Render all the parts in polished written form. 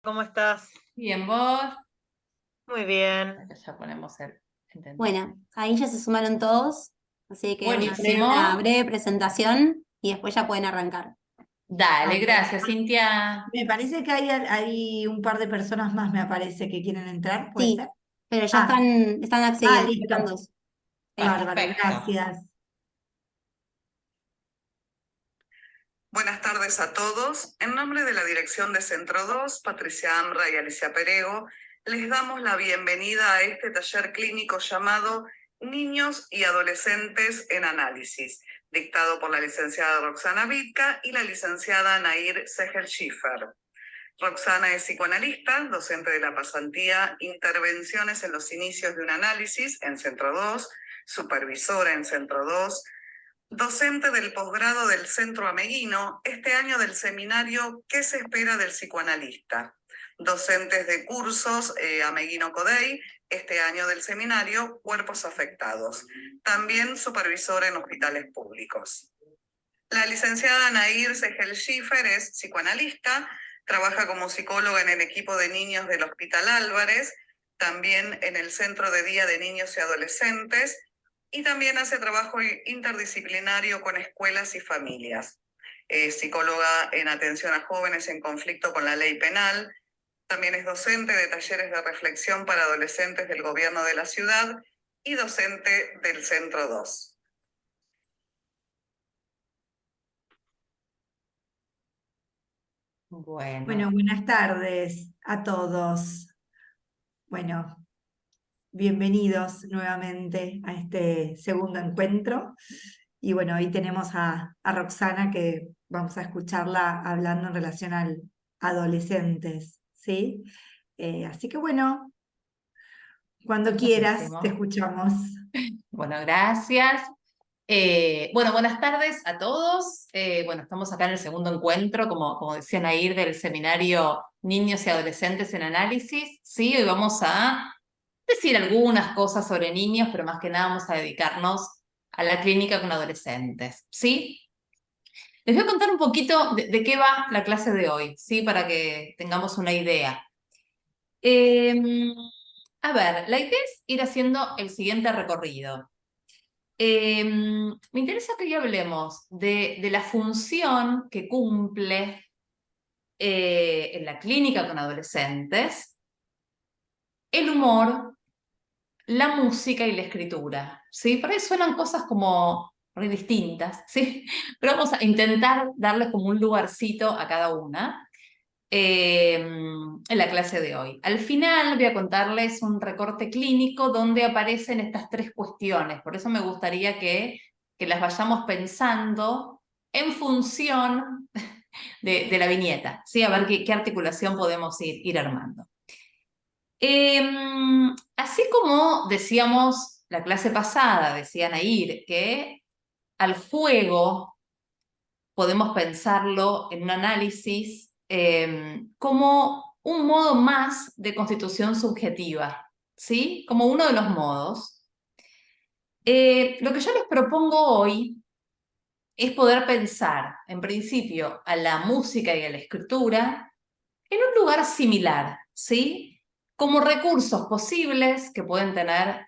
¿Cómo estás? Bien, vos. Muy bien. Acá ya ponemos el entendido. Bueno, ahí ya se sumaron todos, así que voy a hacer una Buenísimo. breve presentación y después ya pueden arrancar. Dale, Dale. gracias, Cintia. Me parece que hay un par de personas más, me parece, que quieren entrar, ¿puede Sí, ser? pero ya Ah, están accediendo, faltan listo. dos. Ahí Bárbaro, Perfecto. gracias. Buenas tardes a todos. En nombre de la dirección de Centro 2, Patricia Amra y Alicia Perego, les damos la bienvenida a este taller clínico llamado Niños y Adolescentes en Análisis, dictado por la licenciada Roxana Vitka y la licenciada Nair Segel-Schiffer. Roxana es psicoanalista, docente de la pasantía Intervenciones en los inicios de un análisis en Centro 2, supervisora en Centro 2, docente del posgrado del Centro Ameguino, este año del seminario ¿Qué se espera del psicoanalista? Docentes de cursos Ameguino Codey, este año del seminario Cuerpos Afectados. También supervisora en hospitales públicos. La licenciada Nair Segel-Schiffer es psicoanalista, trabaja como psicóloga en el equipo de niños del Hospital Álvarez, también en el Centro de Día de Niños y Adolescentes, y también hace trabajo interdisciplinario con escuelas y familias. Es psicóloga en atención a jóvenes en conflicto con la ley penal, también es docente de talleres de reflexión para adolescentes del gobierno de la ciudad y docente del Centro 2. Bueno, Bueno, buenas tardes a todos. Bueno, bienvenidos nuevamente a este segundo encuentro. Y bueno, hoy tenemos a Roxana que vamos a escucharla hablando en relación al adolescentes, ¿sí? Así que bueno, cuando quieras, te buenísimo. escuchamos. Bueno, gracias. Bueno, buenas tardes a todos. Bueno, estamos acá en el segundo encuentro, como decían ahí, del seminario Niños y Adolescentes en Análisis. Sí, hoy vamos a decir algunas cosas sobre niños, pero más que nada vamos a dedicarnos a la clínica con adolescentes. ¿Sí? Les voy a contar un poquito de qué va la clase de hoy, ¿sí? Para que tengamos una idea. Eh, a ver, la idea es ir haciendo el siguiente recorrido. Me interesa que hoy hablemos de la función que cumple en la clínica con adolescentes el humor, la música y la escritura, ¿sí? Por ahí suenan cosas como muy distintas, ¿sí? Pero vamos a intentar darles como un lugarcito a cada una en la clase de hoy. Al final voy a contarles un recorte clínico donde aparecen estas tres cuestiones, por eso me gustaría que las vayamos pensando en función de la viñeta, ¿sí? A ver qué articulación podemos ir armando. Así como decíamos la clase pasada, decían Nair, que al juego podemos pensarlo en un análisis como un modo más de constitución subjetiva, ¿sí? Como uno de los modos. Lo que yo les propongo hoy es poder pensar, en principio, a la música y a la escritura en un lugar similar, ¿sí? Como recursos posibles que pueden tener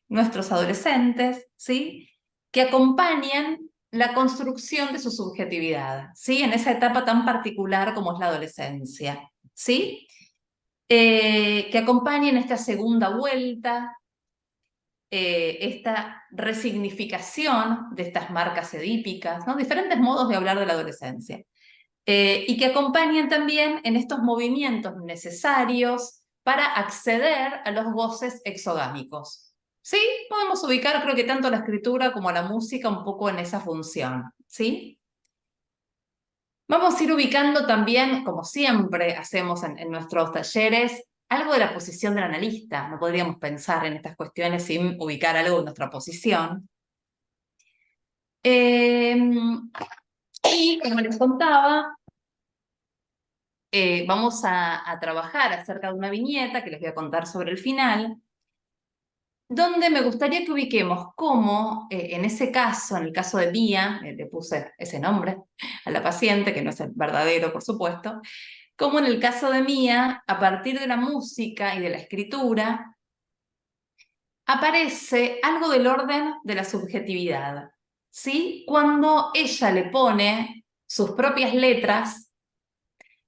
nuestros adolescentes, ¿sí? Que acompañan la construcción de su subjetividad, ¿sí? En esa etapa tan particular como es la adolescencia, ¿sí? Que acompañen esta segunda vuelta, esta resignificación de estas marcas edípicas, ¿no? Diferentes modos de hablar de la adolescencia. Y que acompañen también en estos movimientos necesarios para acceder a los goces exogámicos. ¿Sí? Podemos ubicar, creo que tanto la escritura como la música un poco en esa función. ¿Sí? Vamos a ir ubicando también, como siempre hacemos en nuestros talleres, algo de la posición del analista. No podríamos pensar en estas cuestiones sin ubicar algo de nuestra posición. Y como les contaba, vamos a trabajar acerca de una viñeta que les voy a contar sobre el final, donde me gustaría que ubiquemos cómo, en ese caso, en el caso de Mía, le puse ese nombre a la paciente, que no es el verdadero, por supuesto, como en el caso de Mía, a partir de la música y de la escritura, aparece algo del orden de la subjetividad, ¿sí? Cuando ella le pone sus propias letras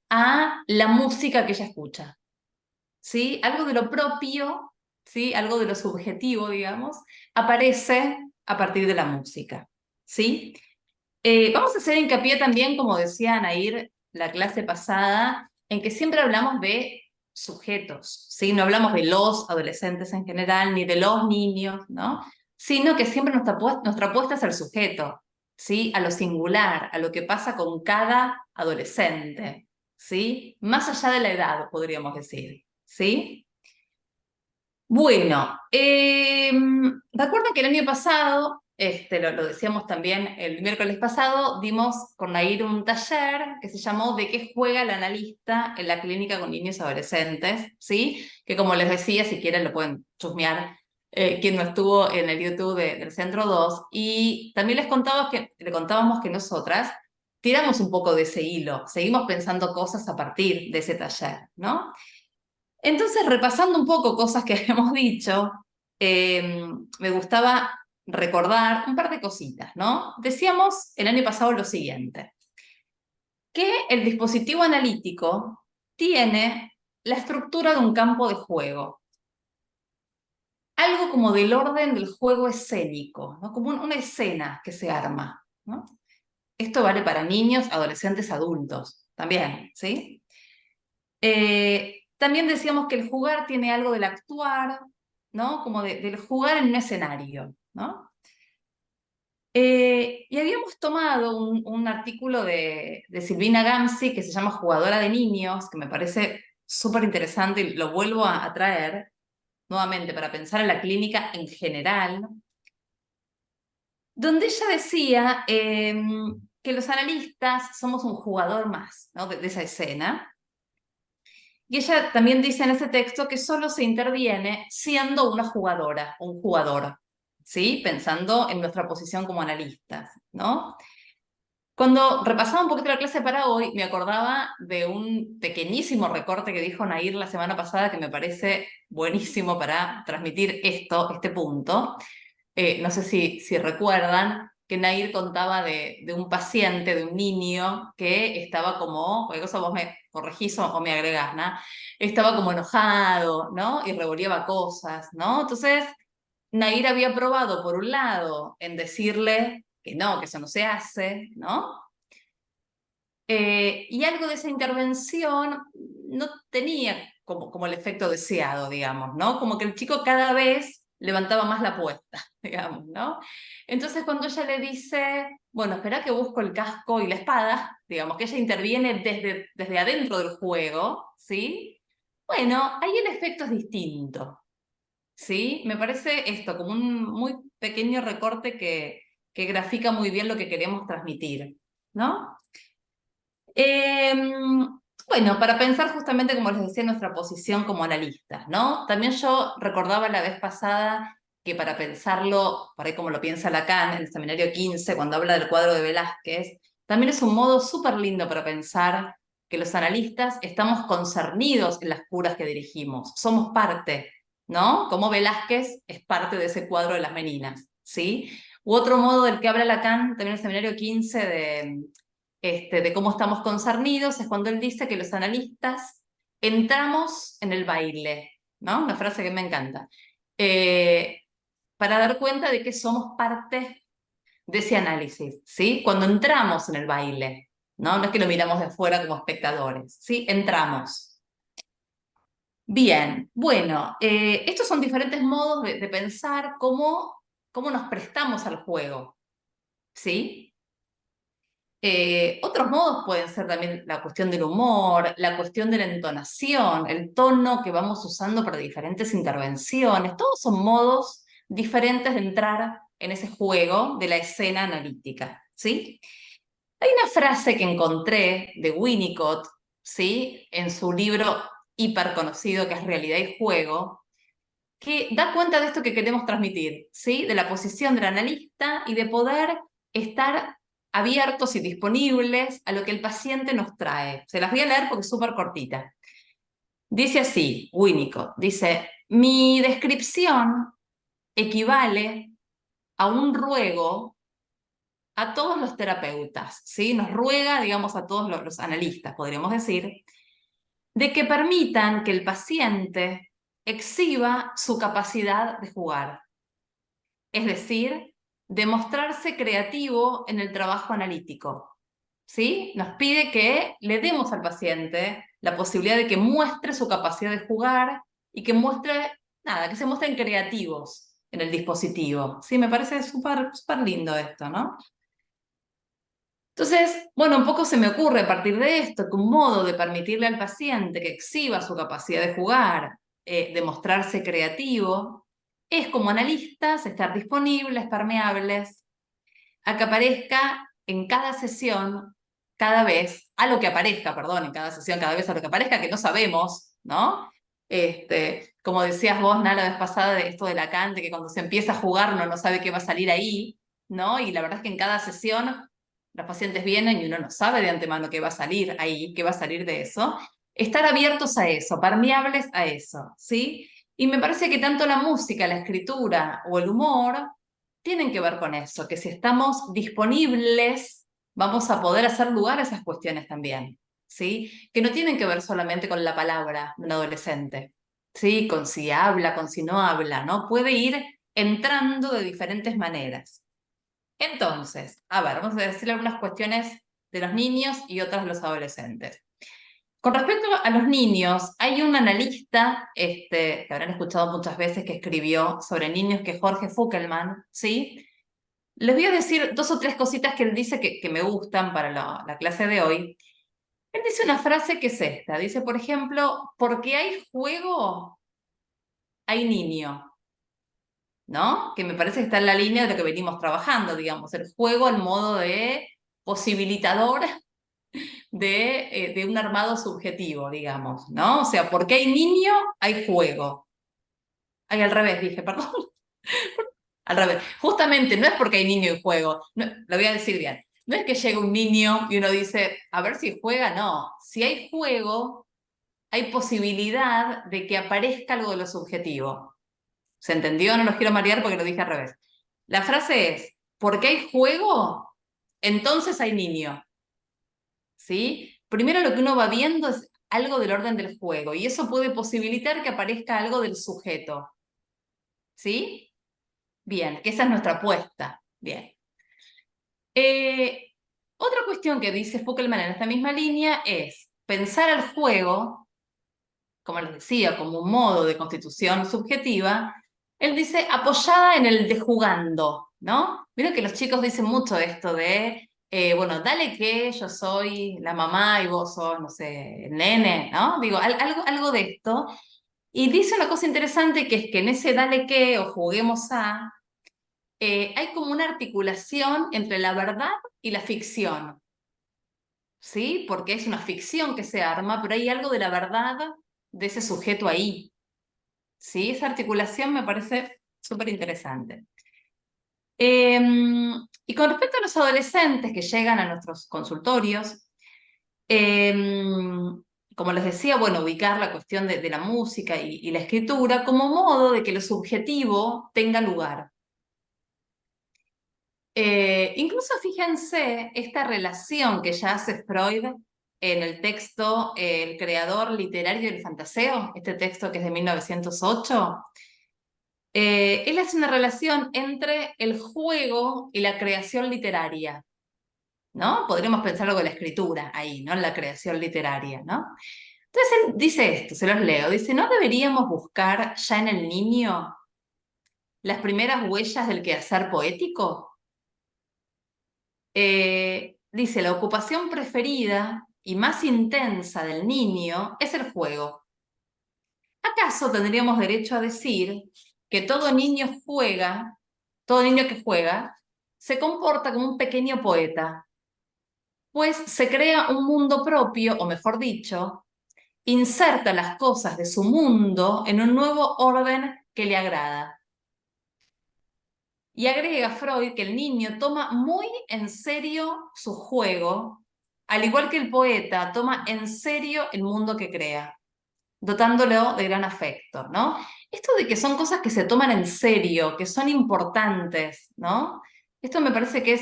a la música que ella escucha, ¿sí? Algo de lo propio, ¿sí? Algo de lo subjetivo, digamos, aparece a partir de la música, ¿sí? Vamos a hacer hincapié también, como decía Anair la clase pasada, en que siempre hablamos de sujetos, ¿sí? No hablamos de los adolescentes en general, ni de los niños, ¿no? Sino que siempre nuestra apuesta es al sujeto, ¿sí? A lo singular, a lo que pasa con cada adolescente, ¿sí? Más allá de la edad, podríamos decir, ¿sí? Bueno, recuerden que el año pasado, lo decíamos también el miércoles pasado, dimos con Nair un taller que se llamó ¿De qué juega el analista en la clínica con niños y adolescentes? ¿Sí? Que como les decía, si quieren lo pueden chusmear, quien no estuvo en el YouTube del Centro 2. Y también le contábamos que nosotras tiramos un poco de ese hilo, seguimos pensando cosas a partir de ese taller, ¿no? Entonces, repasando un poco cosas que habíamos dicho, me gustaba recordar un par de cositas, ¿no? Decíamos el año pasado lo siguiente, que el dispositivo analítico tiene la estructura de un campo de juego, algo como del orden del juego escénico, ¿no? Como una escena que se arma, ¿no? Esto vale para niños, adolescentes, adultos, también, ¿sí? También decíamos que el jugar tiene algo del actuar, ¿no? Como del jugar en un escenario, ¿no? Y habíamos tomado un artículo de Silvina Gamsi que se llama Jugadora de Niños, que me parece súper interesante y lo vuelvo a traer nuevamente para pensar en la clínica en general, donde ella decía que los analistas somos un jugador más, ¿no? de esa escena. Y ella también dice en ese texto que solo se interviene siendo una jugadora, un jugador, ¿sí? Pensando en nuestra posición como analistas, ¿no? Cuando repasaba un poquito la clase para hoy, me acordaba de un pequeñísimo recorte que dijo Nair la semana pasada que me parece buenísimo para transmitir este punto. No sé si recuerdan que Nair contaba de un paciente, de un niño que estaba como, cualquier cosa vos me corregís o me agregás, ¿no? Estaba como enojado, ¿no? Y revolviaba cosas, ¿no? Entonces, Nair había probado, por un lado, en decirle que no, que eso no se hace, ¿no? Y algo de esa intervención no tenía como el efecto deseado, digamos, ¿no? Como que el chico cada vez levantaba más la apuesta, digamos, ¿no? Entonces cuando ella le dice, bueno, espera que busco el casco y la espada, digamos, que ella interviene desde adentro del juego, ¿sí? Bueno, ahí el efecto es distinto, ¿sí? Me parece esto como un muy pequeño recorte que grafica muy bien lo que queremos transmitir, ¿no? Bueno, para pensar justamente, como les decía, nuestra posición como analistas, ¿no? También yo recordaba la vez pasada que para pensarlo, por ahí como lo piensa Lacan en el seminario 15, cuando habla del cuadro de Velázquez, también es un modo súper lindo para pensar que los analistas estamos concernidos en las curas que dirigimos, somos parte, ¿no? Como Velázquez es parte de ese cuadro de las meninas, ¿sí? U otro modo del que habla Lacan, también en el seminario 15 de cómo estamos concernidos, es cuando él dice que los analistas entramos en el baile, ¿no? Una frase que me encanta. Para dar cuenta de que somos parte de ese análisis, ¿sí? Cuando entramos en el baile, ¿no? No es que lo miramos de afuera como espectadores, ¿sí? Entramos. Bien, bueno, estos son diferentes modos de pensar cómo nos prestamos al juego, ¿sí? Otros modos pueden ser también la cuestión del humor, la cuestión de la entonación, el tono que vamos usando para diferentes intervenciones. Todos son modos diferentes de entrar en ese juego de la escena analítica, ¿sí? Hay una frase que encontré de Winnicott, ¿sí? En su libro hiper conocido que es Realidad y Juego, que da cuenta de esto que queremos transmitir, ¿sí? De la posición del analista y de poder estar abiertos y disponibles a lo que el paciente nos trae. Se las voy a leer porque es súper cortita. Dice así, Winnicott, dice, mi descripción equivale a un ruego a todos los terapeutas, ¿sí? Nos ruega, digamos, a todos los analistas, podríamos decir, de que permitan que el paciente exhiba su capacidad de jugar. Es decir, de mostrarse creativo en el trabajo analítico, ¿sí? Nos pide que le demos al paciente la posibilidad de que muestre su capacidad de jugar y que muestre, nada, que se muestren creativos en el dispositivo. Sí, me parece súper lindo esto, ¿no? Entonces, bueno, un poco se me ocurre a partir de esto que un modo de permitirle al paciente que exhiba su capacidad de jugar, de mostrarse creativo, es como analistas estar disponibles, permeables, a que aparezca en cada sesión, cada vez, a lo que aparezca, perdón, en cada sesión, cada vez a lo que aparezca, que no sabemos, ¿no? Como decías vos, Nala, la vez pasada, de esto de Lacan, de que cuando se empieza a jugar uno no sabe qué va a salir ahí, ¿no? Y la verdad es que en cada sesión los pacientes vienen y uno no sabe de antemano qué va a salir ahí, qué va a salir de eso. Estar abiertos a eso, permeables a eso, ¿sí? Y me parece que tanto la música, la escritura o el humor tienen que ver con eso, que si estamos disponibles vamos a poder hacer lugar a esas cuestiones también, ¿sí? Que no tienen que ver solamente con la palabra de un adolescente, ¿sí? Con si habla, con si no habla, ¿no? Puede ir entrando de diferentes maneras. Entonces, a ver, vamos a decir algunas cuestiones de los niños y otras de los adolescentes. Con respecto a los niños, hay un analista que habrán escuchado muchas veces que escribió sobre niños, que es Jorge Fuckelman, ¿sí? Les voy a decir 2 o 3 cositas que él dice que me gustan para la clase de hoy. Él dice una frase que es esta, dice, por ejemplo, porque hay juego, hay niño, ¿no? Que me parece que está en la línea de lo que venimos trabajando, digamos, el juego en modo de posibilitador de un armado subjetivo, digamos, ¿no? O sea, porque hay niño, hay juego. Ay, al revés, dije, perdón. Al revés. Justamente, no es porque hay niño y juego. No, lo voy a decir bien. No es que llega un niño y uno dice, a ver si juega, no. Si hay juego, hay posibilidad de que aparezca algo de lo subjetivo. ¿Se entendió? No los quiero marear porque lo dije al revés. La frase es, porque hay juego, entonces hay niño. ¿Sí? Primero lo que uno va viendo es algo del orden del juego, y eso puede posibilitar que aparezca algo del sujeto. ¿Sí? Bien, que esa es nuestra apuesta. Bien. Otra cuestión que dice Fuckelman en esta misma línea es pensar al juego, como les decía, como un modo de constitución subjetiva. Él dice apoyada en el de jugando, ¿no? Miren que los chicos dicen mucho esto de, bueno, dale que yo soy la mamá y vos sos, no sé, el nene, ¿no? Digo, algo de esto. Y dice una cosa interesante, que es que en ese dale que o juguemos a, hay como una articulación entre la verdad y la ficción, ¿sí? Porque es una ficción que se arma, pero hay algo de la verdad de ese sujeto ahí, ¿sí? Esa articulación me parece súper interesante. Y con respecto a los adolescentes que llegan a nuestros consultorios, como les decía, bueno, ubicar la cuestión de la música y la escritura como modo de que lo subjetivo tenga lugar. Incluso fíjense esta relación que ya hace Freud en el texto El creador literario del fantaseo, este texto que es de 1908. Él hace una relación entre el juego y la creación literaria, ¿no? Podríamos pensar algo de la escritura ahí, ¿no? La creación literaria, ¿no? Entonces él dice esto, se los leo, dice, ¿no deberíamos buscar ya en el niño las primeras huellas del quehacer poético? Dice, la ocupación preferida y más intensa del niño es el juego. ¿Acaso tendríamos derecho a decir que todo niño que juega, se comporta como un pequeño poeta? Pues se crea un mundo propio, o mejor dicho, inserta las cosas de su mundo en un nuevo orden que le agrada. Y agrega Freud que el niño toma muy en serio su juego, al igual que el poeta toma en serio el mundo que crea, dotándolo de gran afecto, ¿no? Esto de que son cosas que se toman en serio, que son importantes, ¿no? Esto me parece que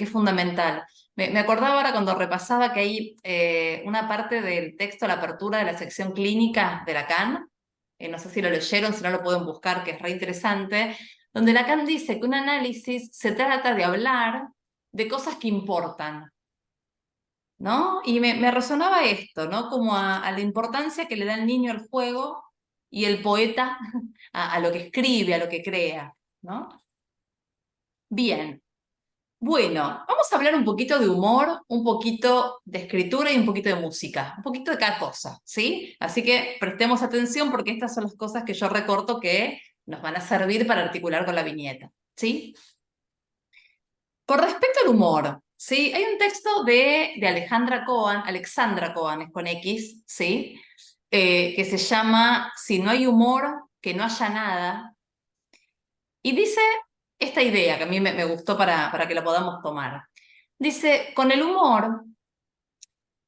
es fundamental. Me acordaba ahora cuando repasaba que hay una parte del texto, la apertura de la sección clínica de Lacan, no sé si lo leyeron, si no lo pueden buscar, que es re interesante, donde Lacan dice que un análisis se trata de hablar de cosas que importan, ¿no? Y me resonaba esto, ¿no? Como a la importancia que le da el niño al juego y el poeta a lo que escribe, a lo que crea, ¿no? Bien. Bueno, vamos a hablar un poquito de humor, un poquito de escritura y un poquito de música, un poquito de cada cosa, ¿sí? Así que prestemos atención porque estas son las cosas que yo recorto que nos van a servir para articular con la viñeta, ¿sí? Con respecto al humor, ¿sí? Hay un texto de Alexandra Cohen, es con X, ¿sí? Que se llama Si no hay humor, que no haya nada. Y dice esta idea que a mí me gustó para que la podamos tomar. Dice, con el humor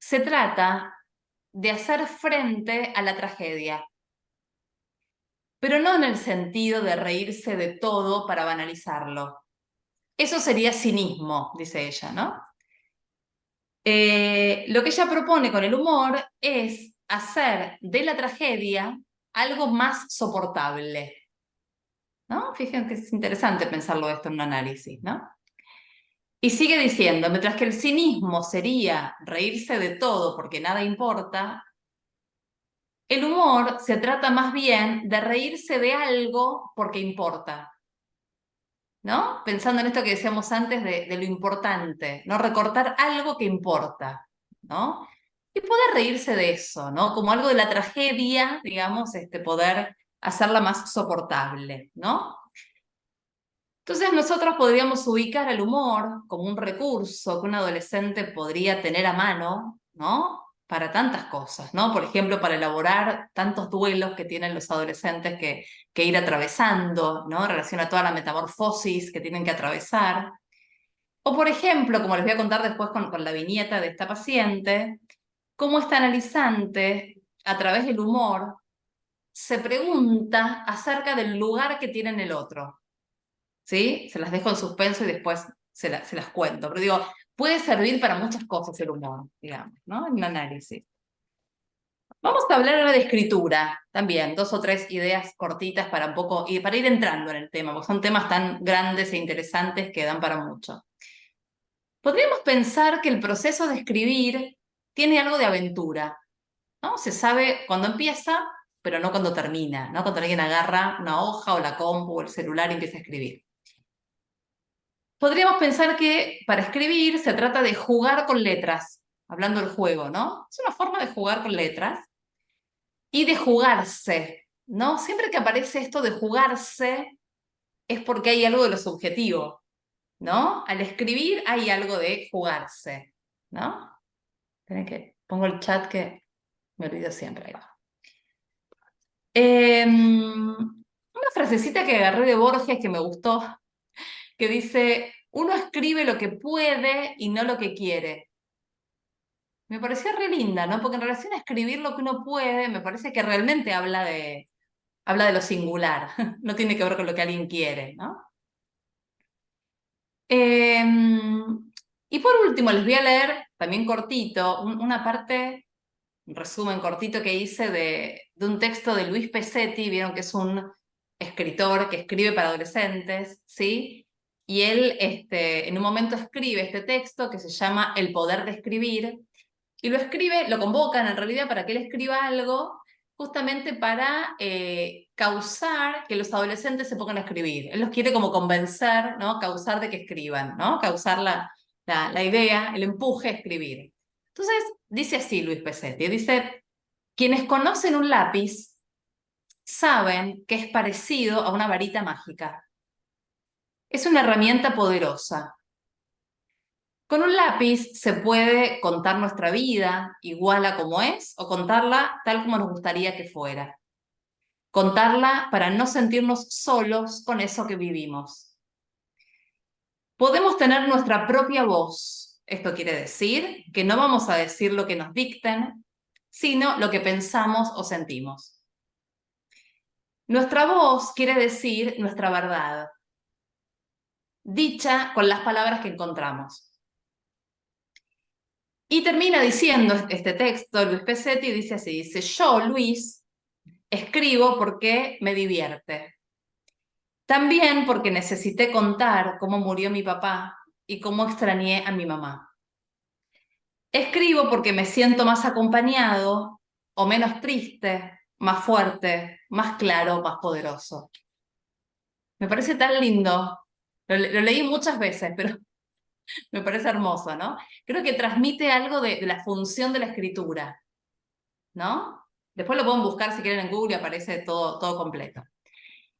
se trata de hacer frente a la tragedia, pero no en el sentido de reírse de todo para banalizarlo. Eso sería cinismo, dice ella, ¿no? Lo que ella propone con el humor es hacer de la tragedia algo más soportable, ¿no? Fíjense que es interesante pensarlo esto en un análisis, ¿no? Y sigue diciendo, mientras que el cinismo sería reírse de todo porque nada importa, el humor se trata más bien de reírse de algo porque importa, ¿no? Pensando en esto que decíamos antes de lo importante, ¿no? Recortar algo que importa, ¿no? Y poder reírse de eso, ¿no? Como algo de la tragedia, digamos, poder hacerla más soportable, ¿no? Entonces nosotros podríamos ubicar el humor como un recurso que un adolescente podría tener a mano, ¿no? Para tantas cosas, ¿no? Por ejemplo, para elaborar tantos duelos que tienen los adolescentes que ir atravesando, ¿no? En relación a toda la metamorfosis que tienen que atravesar. O por ejemplo, como les voy a contar después con la viñeta de esta paciente, cómo esta analizante, a través del humor, se pregunta acerca del lugar que tiene en el otro. ¿Sí? Se las dejo en suspenso y después se las cuento. Pero digo, puede servir para muchas cosas el humor, digamos, ¿no? En un análisis. Vamos a hablar ahora de escritura, también, 2 o 3 ideas cortitas para un poco, y para ir entrando en el tema, porque son temas tan grandes e interesantes que dan para mucho. Podríamos pensar que el proceso de escribir tiene algo de aventura, ¿no? Se sabe cuándo empieza, pero no cuando termina, ¿no? Cuando alguien agarra una hoja o la compu o el celular y empieza a escribir. Podríamos pensar que para escribir se trata de jugar con letras, hablando del juego, ¿no? Es una forma de jugar con letras y de jugarse, ¿no? Siempre que aparece esto de jugarse es porque hay algo de lo subjetivo, ¿no? Al escribir hay algo de jugarse, ¿no? Esperen que pongo el chat que me olvido siempre. Ahí va. Una frasecita que agarré de Borges que me gustó, que dice, uno escribe lo que puede y no lo que quiere. Me pareció re linda, ¿no? Porque en relación a escribir lo que uno puede, me parece que realmente habla de lo singular, no tiene que ver con lo que alguien quiere, ¿no? Y por último, les voy a leer, también cortito, una parte, un resumen cortito que hice de un texto de Luis Pesetti, vieron que es un escritor que escribe para adolescentes, ¿sí? Y él en un momento escribe este texto que se llama El poder de escribir, y lo escribe, lo convocan en realidad para que él escriba algo justamente para causar que los adolescentes se pongan a escribir. Él los quiere como convencer, ¿no? Causar de que escriban, ¿no? Causar la idea, el empuje a escribir. Entonces, dice así Luis Pesetti, dice, quienes conocen un lápiz saben que es parecido a una varita mágica. Es una herramienta poderosa. Con un lápiz se puede contar nuestra vida igual a como es o contarla tal como nos gustaría que fuera. Contarla para no sentirnos solos con eso que vivimos. Podemos tener nuestra propia voz. Esto quiere decir que no vamos a decir lo que nos dicten, sino lo que pensamos o sentimos. Nuestra voz quiere decir nuestra verdad, dicha con las palabras que encontramos. Y termina diciendo este texto, Luis Pesetti, dice así, dice, yo, Luis, escribo porque me divierte. También porque necesité contar cómo murió mi papá y cómo extrañé a mi mamá. Escribo porque me siento más acompañado o menos triste, más fuerte, más claro, más poderoso. Me parece tan lindo. Lo leí muchas veces, pero me parece hermoso, ¿no? Creo que transmite algo de la función de la escritura, ¿no? Después lo pueden buscar si quieren en Google y aparece todo completo.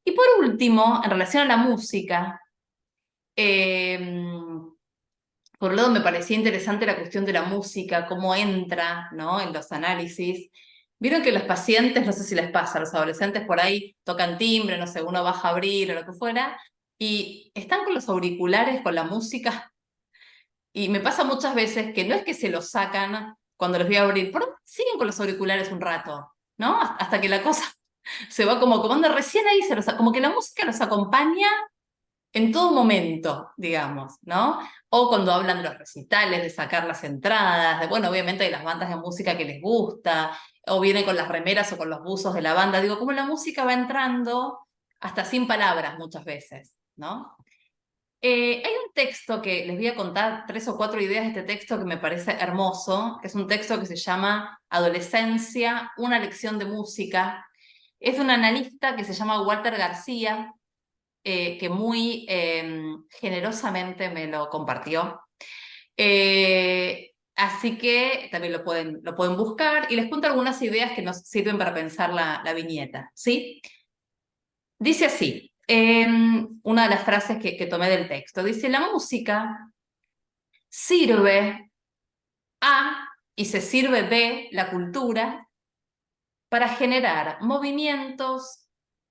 Y por último, en relación a la música, por un lado me parecía interesante la cuestión de la música, cómo entra, ¿no?, en los análisis. Vieron que los pacientes, no sé si les pasa, los adolescentes por ahí tocan timbre, no sé, uno baja a abrir o lo que fuera, y están con los auriculares, con la música, y me pasa muchas veces que no es que se los sacan cuando los voy a abrir, pero siguen con los auriculares un rato, ¿no? Hasta que la cosa se va como comando, recién ahí como que la música los acompaña en todo momento, digamos, ¿no? O cuando hablan de los recitales, de sacar las entradas, de, bueno, obviamente hay las bandas de música que les gusta, o vienen con las remeras o con los buzos de la banda, digo, como la música va entrando hasta sin palabras muchas veces, ¿no? Hay un texto que les voy a contar 3 o 4 ideas de este texto que me parece hermoso, que es un texto que se llama Adolescencia, una lección de música. Es de un analista que se llama Walter García, que muy generosamente me lo compartió. Así que también lo pueden buscar y les cuento algunas ideas que nos sirven para pensar la viñeta, ¿sí? Dice así, una de las frases que tomé del texto, dice, la música sirve a y se sirve de la cultura para generar movimientos,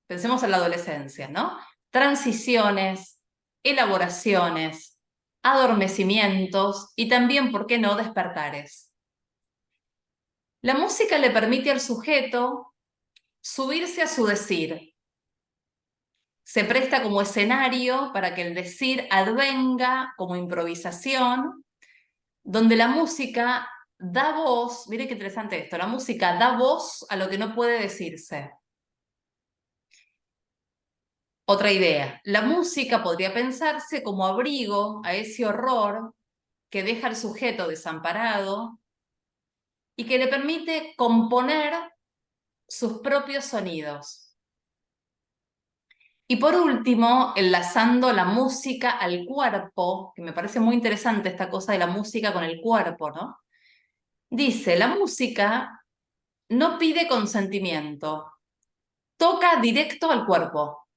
pensemos en la adolescencia, ¿no? Transiciones, elaboraciones, adormecimientos y también, ¿por qué no?, despertares. La música le permite al sujeto subirse a su decir. Se presta como escenario para que el decir advenga como improvisación, donde la música da voz, mire qué interesante esto, la música da voz a lo que no puede decirse. Otra idea, la música podría pensarse como abrigo a ese horror que deja al sujeto desamparado y que le permite componer sus propios sonidos. Y por último, enlazando la música al cuerpo, que me parece muy interesante esta cosa de la música con el cuerpo, ¿no? Dice, la música no pide consentimiento, toca directo al cuerpo,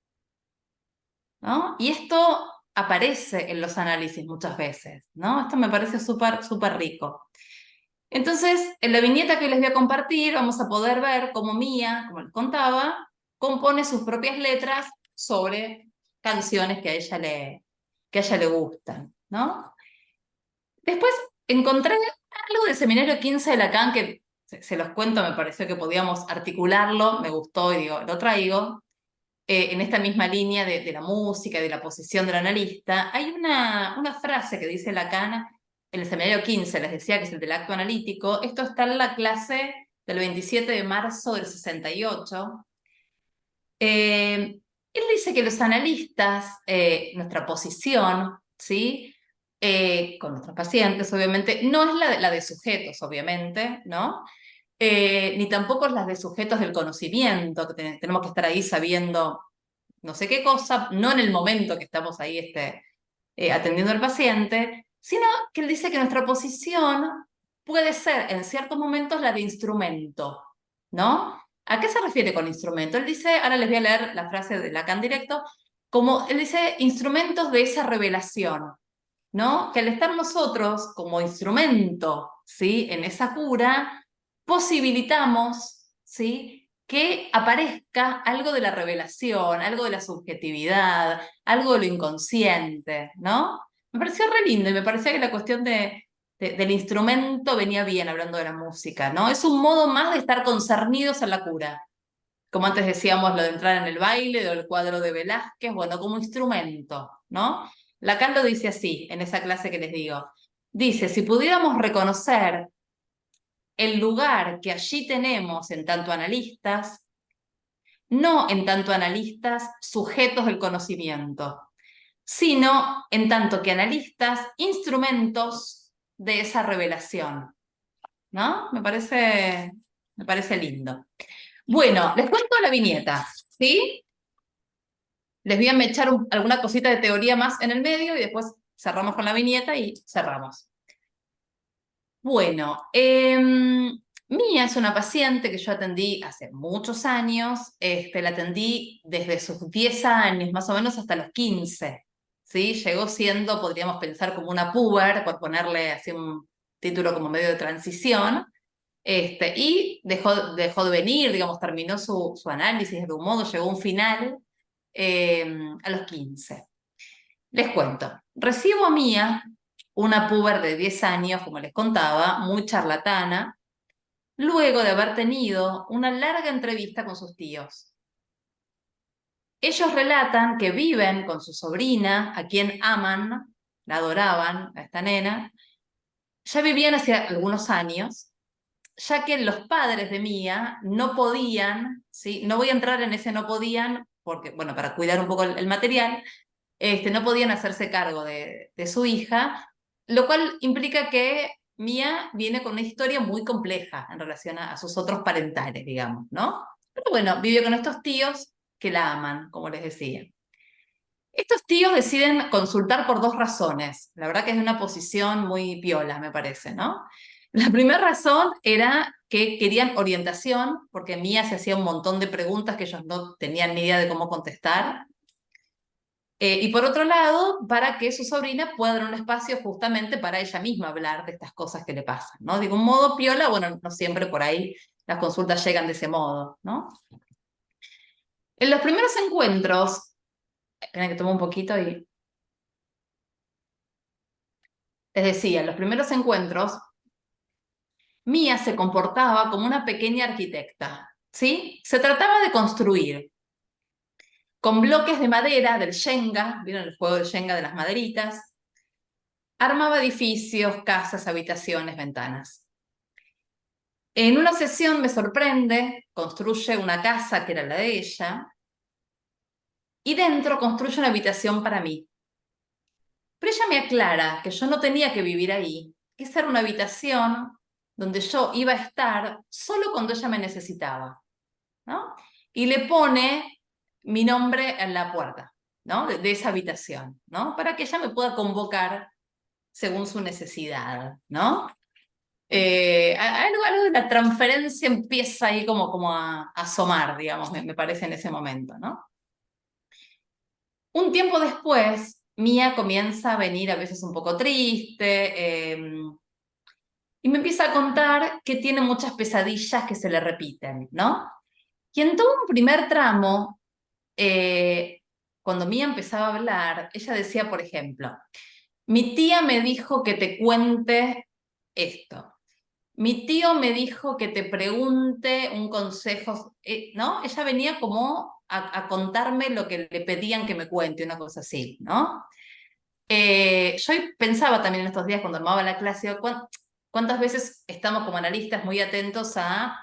¿no? Y esto aparece en los análisis muchas veces, ¿no? Esto me parece súper rico. Entonces, en la viñeta que les voy a compartir, vamos a poder ver cómo Mía, como les contaba, compone sus propias letras sobre canciones que a ella le gustan, ¿no? Después encontré algo del seminario 15 de Lacan que se los cuento, me pareció que podíamos articularlo, me gustó y digo, lo traigo. En esta misma línea de la música y de la posición del analista, hay una frase que dice Lacan en el seminario 15, les decía que es el del acto analítico. Esto está en la clase del 27 de marzo del 68. Él dice que los analistas, nuestra posición, ¿sí?, con nuestros pacientes, obviamente, no es la de sujetos, obviamente, ¿no? Ni tampoco es la de sujetos del conocimiento, que tenemos que estar ahí sabiendo no sé qué cosa, no en el momento que estamos ahí atendiendo al paciente, sino que él dice que nuestra posición puede ser en ciertos momentos la de instrumento, ¿no? ¿A qué se refiere con instrumento? Él dice, ahora les voy a leer la frase de Lacan directo, como él dice, instrumentos de esa revelación, ¿no? Que al estar nosotros como instrumento, ¿sí?, en esa cura, posibilitamos, ¿sí?, que aparezca algo de la revelación, algo de la subjetividad, algo de lo inconsciente, ¿no? me pareció re lindo y me parecía que la cuestión del instrumento venía bien hablando de la música, ¿no? Es un modo más de estar concernidos en la cura. Como antes decíamos, lo de entrar en el baile, o el cuadro de Velázquez, bueno, como instrumento, ¿no? Lacan lo dice así, en esa clase que les digo. Dice, si pudiéramos reconocer el lugar que allí tenemos en tanto analistas, no en tanto analistas sujetos del conocimiento, sino en tanto que analistas instrumentos de esa revelación, ¿no? Me parece lindo. Bueno, les cuento la viñeta, ¿sí? Les voy a echar alguna cosita de teoría más en el medio y después cerramos con la viñeta y cerramos. Bueno, Mía es una paciente que yo atendí hace muchos años, la atendí desde sus 10 años, más o menos hasta los 15, ¿sí? Llegó siendo, podríamos pensar, como una puber, por ponerle así un título como medio de transición, y dejó de venir, digamos, terminó su análisis de algún modo, llegó a un final a los 15. Les cuento, recibo a Mía, una puber de 10 años, como les contaba, muy charlatana, luego de haber tenido una larga entrevista con sus tíos. Ellos relatan que viven con su sobrina, a quien aman, la adoraban, a esta nena, ya vivían hace algunos años, ya que los padres de Mía no podían, ¿sí? No voy a entrar en ese no podían, porque, bueno, para cuidar un poco el material, no podían hacerse cargo de su hija, lo cual implica que Mía viene con una historia muy compleja en relación a sus otros parentales, digamos, ¿no? Pero bueno, vive con estos tíos que la aman, como les decía. Estos tíos deciden consultar por 2 razones. La verdad que es una posición muy piola, me parece, ¿no? La primera razón era que querían orientación, porque Mía se hacía un montón de preguntas que ellos no tenían ni idea de cómo contestar. Y por otro lado, para que su sobrina pueda dar un espacio justamente para ella misma hablar de estas cosas que le pasan, ¿no? Digo, un modo piola, bueno, no siempre por ahí las consultas llegan de ese modo, ¿no? En los primeros encuentros, esperen que tome un poquito y... Les decía, en los primeros encuentros, Mía se comportaba como una pequeña arquitecta, ¿sí? Se trataba de construir con bloques de madera del Shenga, ¿vieron el juego del Shenga de las maderitas? Armaba edificios, casas, habitaciones, ventanas. En una sesión me sorprende, construye una casa que era la de ella, y dentro construye una habitación para mí. Pero ella me aclara que yo no tenía que vivir ahí, que esa era una habitación donde yo iba a estar solo cuando ella me necesitaba, ¿no? Y le pone mi nombre en la puerta, ¿no? De esa habitación, ¿no? Para que ella me pueda convocar según su necesidad, ¿no? Algo de la transferencia empieza ahí como a asomar, digamos, me parece en ese momento, ¿no? Un tiempo después, Mía comienza a venir a veces un poco triste, y me empieza a contar que tiene muchas pesadillas que se le repiten, ¿no? Y en todo un primer tramo, cuando Mía empezaba a hablar, ella decía, por ejemplo, mi tía me dijo que te cuente esto. Mi tío me dijo que te pregunte un consejo, ¿no? Ella venía como a contarme lo que le pedían que me cuente, una cosa así, ¿no? Yo pensaba también en estos días cuando armaba la clase, ¿cuántas veces estamos como analistas muy atentos a,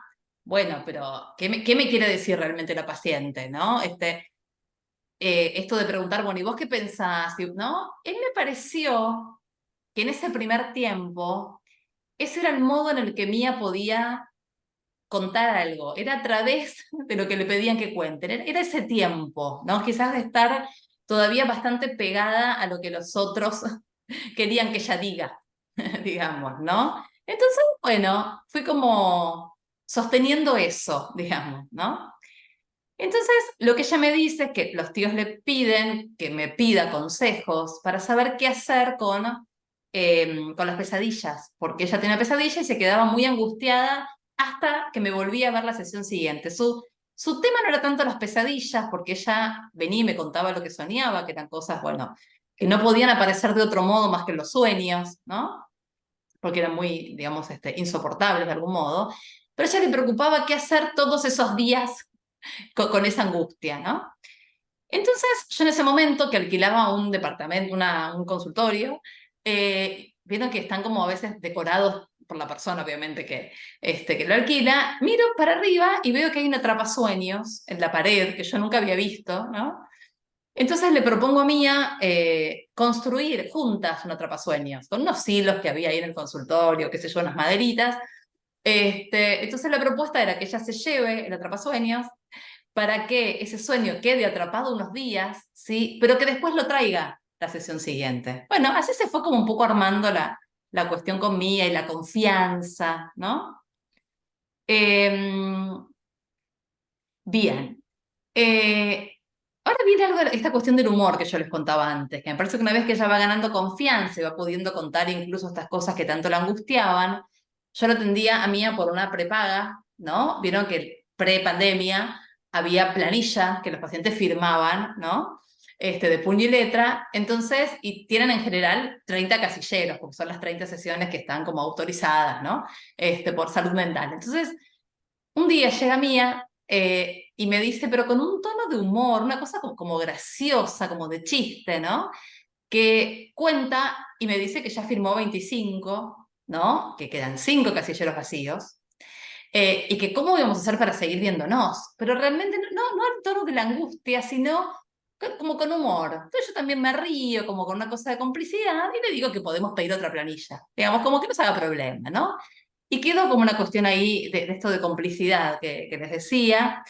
bueno, pero ¿qué me quiere decir realmente la paciente, ¿no? Esto de preguntar, bueno, ¿y vos qué pensás? ¿No? Él me pareció que en ese primer tiempo ese era el modo en el que Mía podía contar algo, era a través de lo que le pedían que cuenten, era ese tiempo, ¿no? Quizás de estar todavía bastante pegada a lo que los otros querían que ella diga, digamos, ¿no? Entonces, bueno, fui como sosteniendo eso, digamos, ¿no? Entonces, lo que ella me dice es que los tíos le piden que me pida consejos para saber qué hacer con las pesadillas, porque ella tenía pesadillas y se quedaba muy angustiada hasta que me volví a ver la sesión siguiente. Su tema no era tanto las pesadillas, porque ella venía y me contaba lo que soñaba, que eran cosas, bueno, que no podían aparecer de otro modo más que en los sueños, ¿no? Porque eran muy, digamos, insoportables de algún modo, pero a ella le preocupaba qué hacer todos esos días con esa angustia, ¿no? Entonces, yo en ese momento que alquilaba un departamento, un consultorio, vieron que están como a veces decorados por la persona, obviamente, que lo alquila, miro para arriba y veo que hay un atrapasueños en la pared que yo nunca había visto, ¿no? Entonces le propongo a Mía construir juntas un atrapasueños, con unos hilos que había ahí en el consultorio, qué sé yo, unas maderitas. Entonces la propuesta era que ella se lleve el atrapasueños para que ese sueño quede atrapado unos días, ¿sí? Pero que después lo traiga la sesión siguiente. Bueno, así se fue como un poco armando la cuestión con Mía y la confianza, ¿no? Bien. Ahora viene algo de esta cuestión del humor que yo les contaba antes, que me parece que una vez que ella va ganando confianza y va pudiendo contar incluso estas cosas que tanto la angustiaban, yo lo atendía a Mía por una prepaga, ¿no? Vieron que pre-pandemia había planillas que los pacientes firmaban, ¿no? De puño y letra, entonces, y tienen en general 30 casilleros, porque son las 30 sesiones que están como autorizadas, ¿no? Por salud mental. Entonces, un día llega Mía y me dice, pero con un tono de humor, una cosa como graciosa, como de chiste, ¿no? Que cuenta y me dice que ya firmó 25, ¿no? Que quedan 5 casilleros vacíos. Y que cómo íbamos a hacer para seguir viéndonos. Pero realmente no el tono de la angustia, sino como con humor. Entonces yo también me río, como con una cosa de complicidad, y le digo que podemos pedir otra planilla. Digamos, como que no se haga problema, ¿no? Y quedó como una cuestión ahí de esto de complicidad que les decía.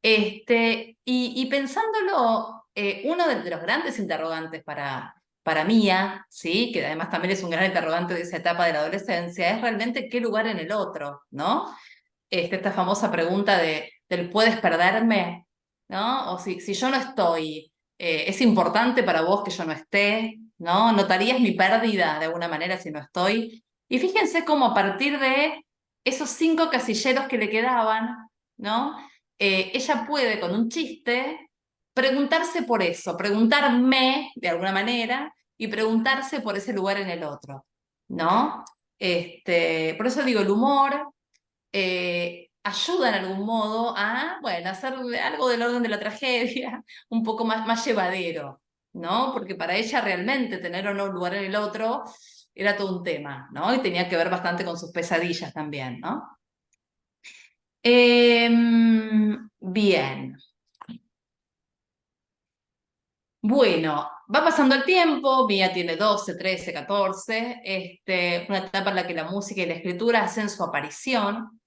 Y pensándolo, uno de los grandes interrogantes para Mía, ¿sí? Que además también es un gran interrogante de esa etapa de la adolescencia, es realmente qué lugar en el otro, ¿no? Esta famosa pregunta del ¿puedes perderme? ¿No? O si yo no estoy, ¿es importante para vos que yo no esté? ¿No? ¿Notarías mi pérdida de alguna manera si no estoy? Y fíjense cómo a partir de esos 5 casilleros que le quedaban, ¿no? Ella puede con un chiste preguntarse por eso, preguntarme de alguna manera y preguntarse por ese lugar en el otro, ¿no? Por eso digo, el humor ayuda en algún modo a, bueno, hacer algo del orden de la tragedia un poco más llevadero, ¿no? Porque para ella realmente tener o no un lugar en el otro era todo un tema, ¿no? Y tenía que ver bastante con sus pesadillas también, ¿no? Bien. Bueno, va pasando el tiempo, Mía tiene 12, 13, 14, una etapa en la que la música y la escritura hacen su aparición.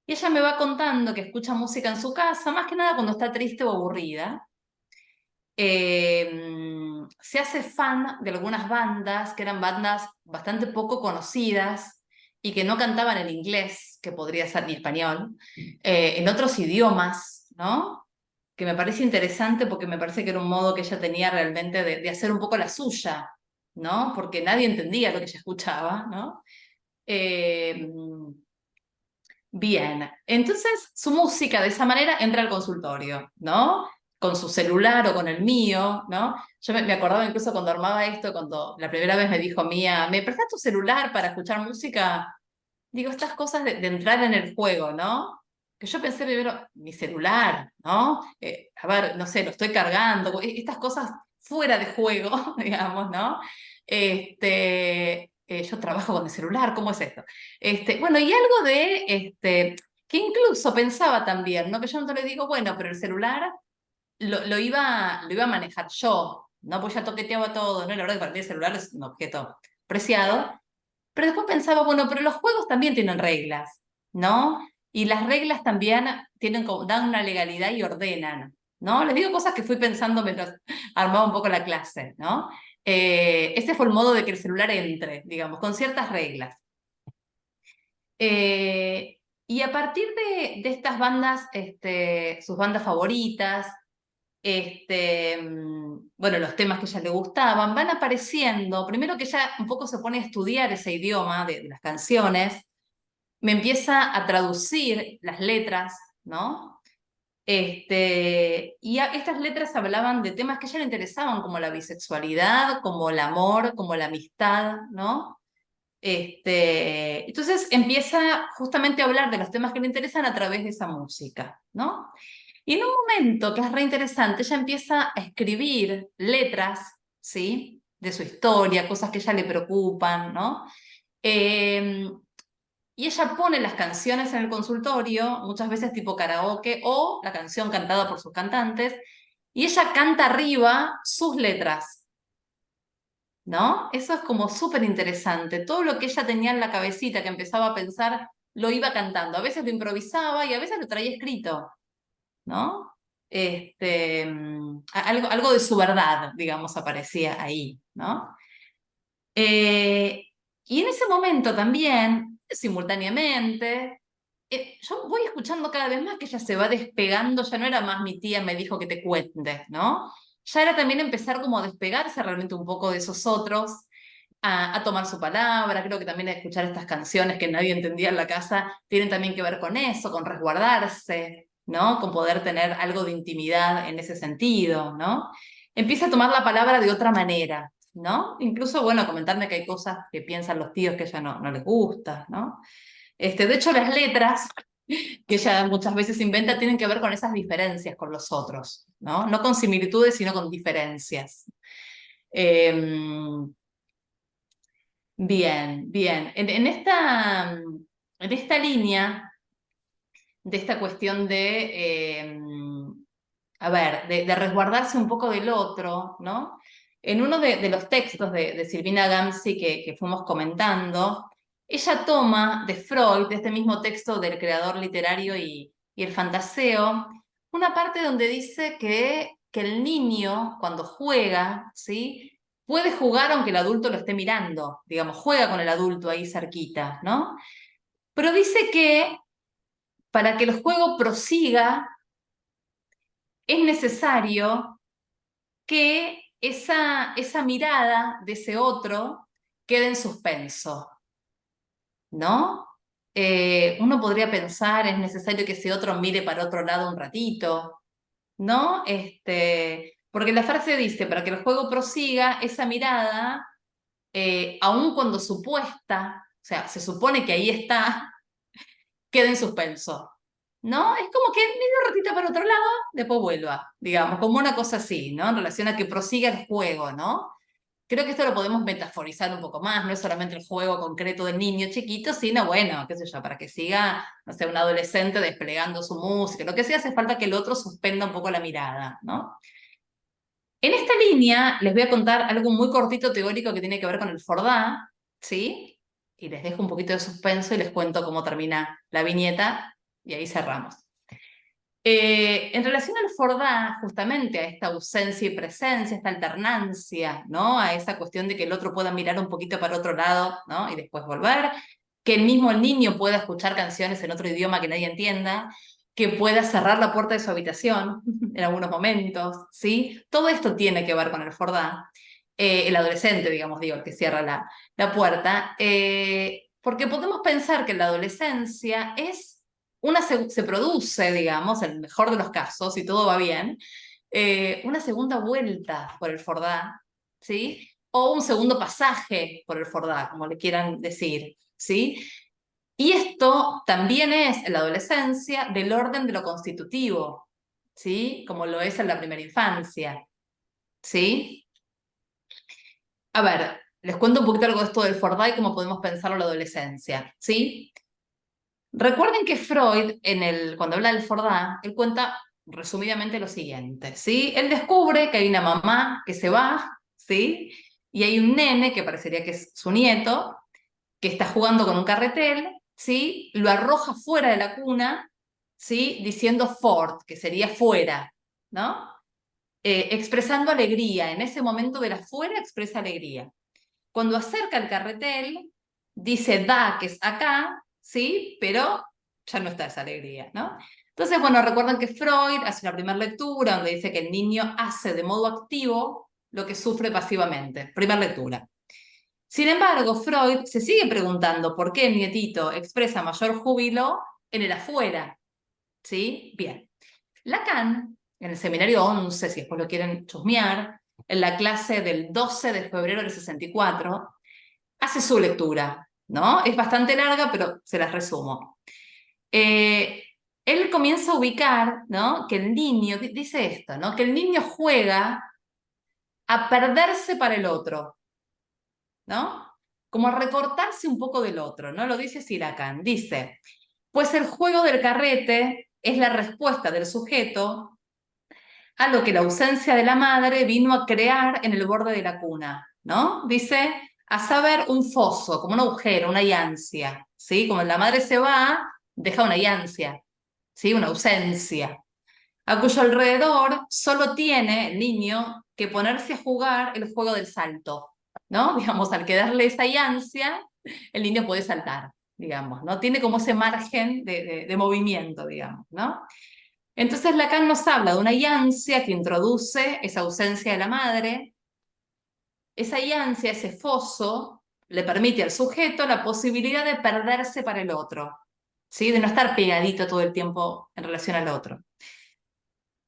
Y ella me va contando que escucha música en su casa, más que nada cuando está triste o aburrida. Se hace fan de algunas bandas que eran bandas bastante poco conocidas y que no cantaban en inglés, que podría ser ni español, en otros idiomas, ¿no? Que me parece interesante porque me parece que era un modo que ella tenía realmente de hacer un poco la suya, ¿no? Porque nadie entendía lo que ella escuchaba, ¿no? Bien, entonces su música de esa manera entra al consultorio, ¿no? Con su celular o con el mío, ¿no? Yo me acordaba incluso cuando armaba esto, cuando la primera vez me dijo Mía, ¿me prestas tu celular para escuchar música? Digo, estas cosas de entrar en el juego, ¿no? Que yo pensé primero, mi celular, ¿no? A ver, no sé, lo estoy cargando, estas cosas fuera de juego, digamos, ¿no? Yo trabajo con el celular, ¿cómo es esto? Bueno, y algo que incluso pensaba también, ¿no? Que yo no te le digo, bueno, pero el celular lo iba a manejar yo, ¿no? Pues ya toqueteaba todo, ¿no? Y la verdad que para mí el celular es un objeto preciado. Pero después pensaba, bueno, pero los juegos también tienen reglas, ¿no? Y las reglas también dan una legalidad y ordenan, ¿no? Les digo cosas que fui pensando mientras armaba un poco la clase, ¿no? Este fue el modo de que el celular entre, digamos, con ciertas reglas. Y a partir de estas bandas, sus bandas favoritas, bueno, los temas que a ella le gustaban, van apareciendo, primero que ella un poco se pone a estudiar ese idioma de las canciones, me empieza a traducir las letras, ¿no? Y estas letras hablaban de temas que a ella le interesaban, como la bisexualidad, como el amor, como la amistad, ¿no? Entonces empieza justamente a hablar de los temas que le interesan a través de esa música, ¿no? Y en un momento que es re interesante, ella empieza a escribir letras, ¿sí? De su historia, cosas que a ella le preocupan, ¿no? Y ella pone las canciones en el consultorio, muchas veces tipo karaoke, o la canción cantada por sus cantantes, y ella canta arriba sus letras, ¿no? Eso es como súper interesante. Todo lo que ella tenía en la cabecita, que empezaba a pensar, lo iba cantando. A veces lo improvisaba y a veces lo traía escrito, ¿no? Algo de su verdad, digamos, aparecía ahí, ¿no? Y en ese momento también, simultáneamente, yo voy escuchando cada vez más que ella se va despegando, ya no era más mi tía me dijo que te cuente, ¿no? Ya era también empezar como a despegarse realmente un poco de esos otros, a tomar su palabra, creo que también a escuchar estas canciones que nadie entendía en la casa, tienen también que ver con eso, con resguardarse, ¿no? Con poder tener algo de intimidad en ese sentido, ¿no? Empieza a tomar la palabra de otra manera, ¿no? Incluso, bueno, comentarme que hay cosas que piensan los tíos que ella no les gusta, ¿no? De hecho, las letras que ella muchas veces inventa tienen que ver con esas diferencias con los otros, ¿no? No con similitudes, sino con diferencias. Bien, bien. En esta línea de esta cuestión a ver, de resguardarse un poco del otro, ¿no? En uno de los textos de Silvina Gamsi que fuimos comentando, ella toma de Freud, de este mismo texto del creador literario y el fantaseo, una parte donde dice que el niño, cuando juega, ¿sí? Puede jugar aunque el adulto lo esté mirando, digamos, juega con el adulto ahí cerquita, ¿no? Pero dice que para que el juego prosiga, es necesario que esa mirada de ese otro quede en suspenso, ¿no? Uno podría pensar, es necesario que ese otro mire para otro lado un ratito, ¿no? Porque la frase dice, para que el juego prosiga, esa mirada, aun cuando supuesta, o sea, se supone que ahí está, queda en suspenso, ¿no? Es como que mire un ratito para otro lado, después vuelva, digamos, como una cosa así, ¿no? En relación a que prosiga el juego, ¿no? Creo que esto lo podemos metaforizar un poco más, no es solamente el juego concreto del niño chiquito, sino, bueno, qué sé yo, para que siga, no sé, un adolescente desplegando su música, lo que sea, hace falta que el otro suspenda un poco la mirada, ¿no? En esta línea les voy a contar algo muy cortito teórico que tiene que ver con el Fordá, ¿sí? Y les dejo un poquito de suspenso y les cuento cómo termina la viñeta y ahí cerramos. En relación al Fordá, justamente a esta ausencia y presencia, esta alternancia, ¿no? A esa cuestión de que el otro pueda mirar un poquito para otro lado, ¿no? Y después volver, que el niño pueda escuchar canciones en otro idioma que nadie entienda, que pueda cerrar la puerta de su habitación en algunos momentos, ¿sí? Todo esto tiene que ver con el Fordá. El adolescente, digamos, digo, el que cierra la puerta, porque podemos pensar que la adolescencia se produce, digamos, en el mejor de los casos, si todo va bien, una segunda vuelta por el Fordá, ¿sí? O un segundo pasaje por el Fordá, como le quieran decir, ¿sí? Y esto también es en la adolescencia del orden de lo constitutivo, ¿sí? Como lo es en la primera infancia, ¿sí? A ver, les cuento un poquito algo de esto del Fordá y cómo podemos pensarlo en la adolescencia, ¿sí? Recuerden que Freud, cuando habla del Fordá, él cuenta resumidamente lo siguiente, ¿sí? Él descubre que hay una mamá que se va, ¿sí? Y hay un nene, que parecería que es su nieto, que está jugando con un carretel, ¿sí? Lo arroja fuera de la cuna, ¿sí? Diciendo fort, que sería fuera, ¿no? Expresando alegría. En ese momento de la fuera expresa alegría. Cuando acerca el carretel, dice da, que es acá, ¿sí? Pero ya no está esa alegría, ¿no? Entonces, bueno, recuerdan que Freud hace una primera lectura donde dice que el niño hace de modo activo lo que sufre pasivamente. Primera lectura. Sin embargo, Freud se sigue preguntando por qué el nietito expresa mayor júbilo en el afuera, ¿sí? Bien. Lacan, en el seminario 11, si después lo quieren chusmear, en la clase del 12 de febrero del 64, hace su lectura, ¿no? Es bastante larga, pero se las resumo. Él comienza a ubicar, ¿no? Que el niño, dice esto, ¿no? Que el niño juega a perderse para el otro, ¿no? Como a recortarse un poco del otro, ¿no? Lo dice Lacan. Dice, pues el juego del carrete es la respuesta del sujeto a lo que la ausencia de la madre vino a crear en el borde de la cuna, ¿no? Dice, a saber, un foso, como un agujero, una yancia, ¿sí? Como la madre se va, deja una yancia, ¿sí? Una ausencia, a cuyo alrededor solo tiene el niño que ponerse a jugar el juego del salto, ¿no? Digamos, al quedarle esa yancia, el niño puede saltar, digamos, ¿no? Tiene como ese margen de movimiento, digamos, ¿no? Entonces Lacan nos habla de una yancia que introduce esa ausencia de la madre. Esa yancia, ese foso, le permite al sujeto la posibilidad de perderse para el otro, ¿sí? De no estar pegadito todo el tiempo en relación al otro.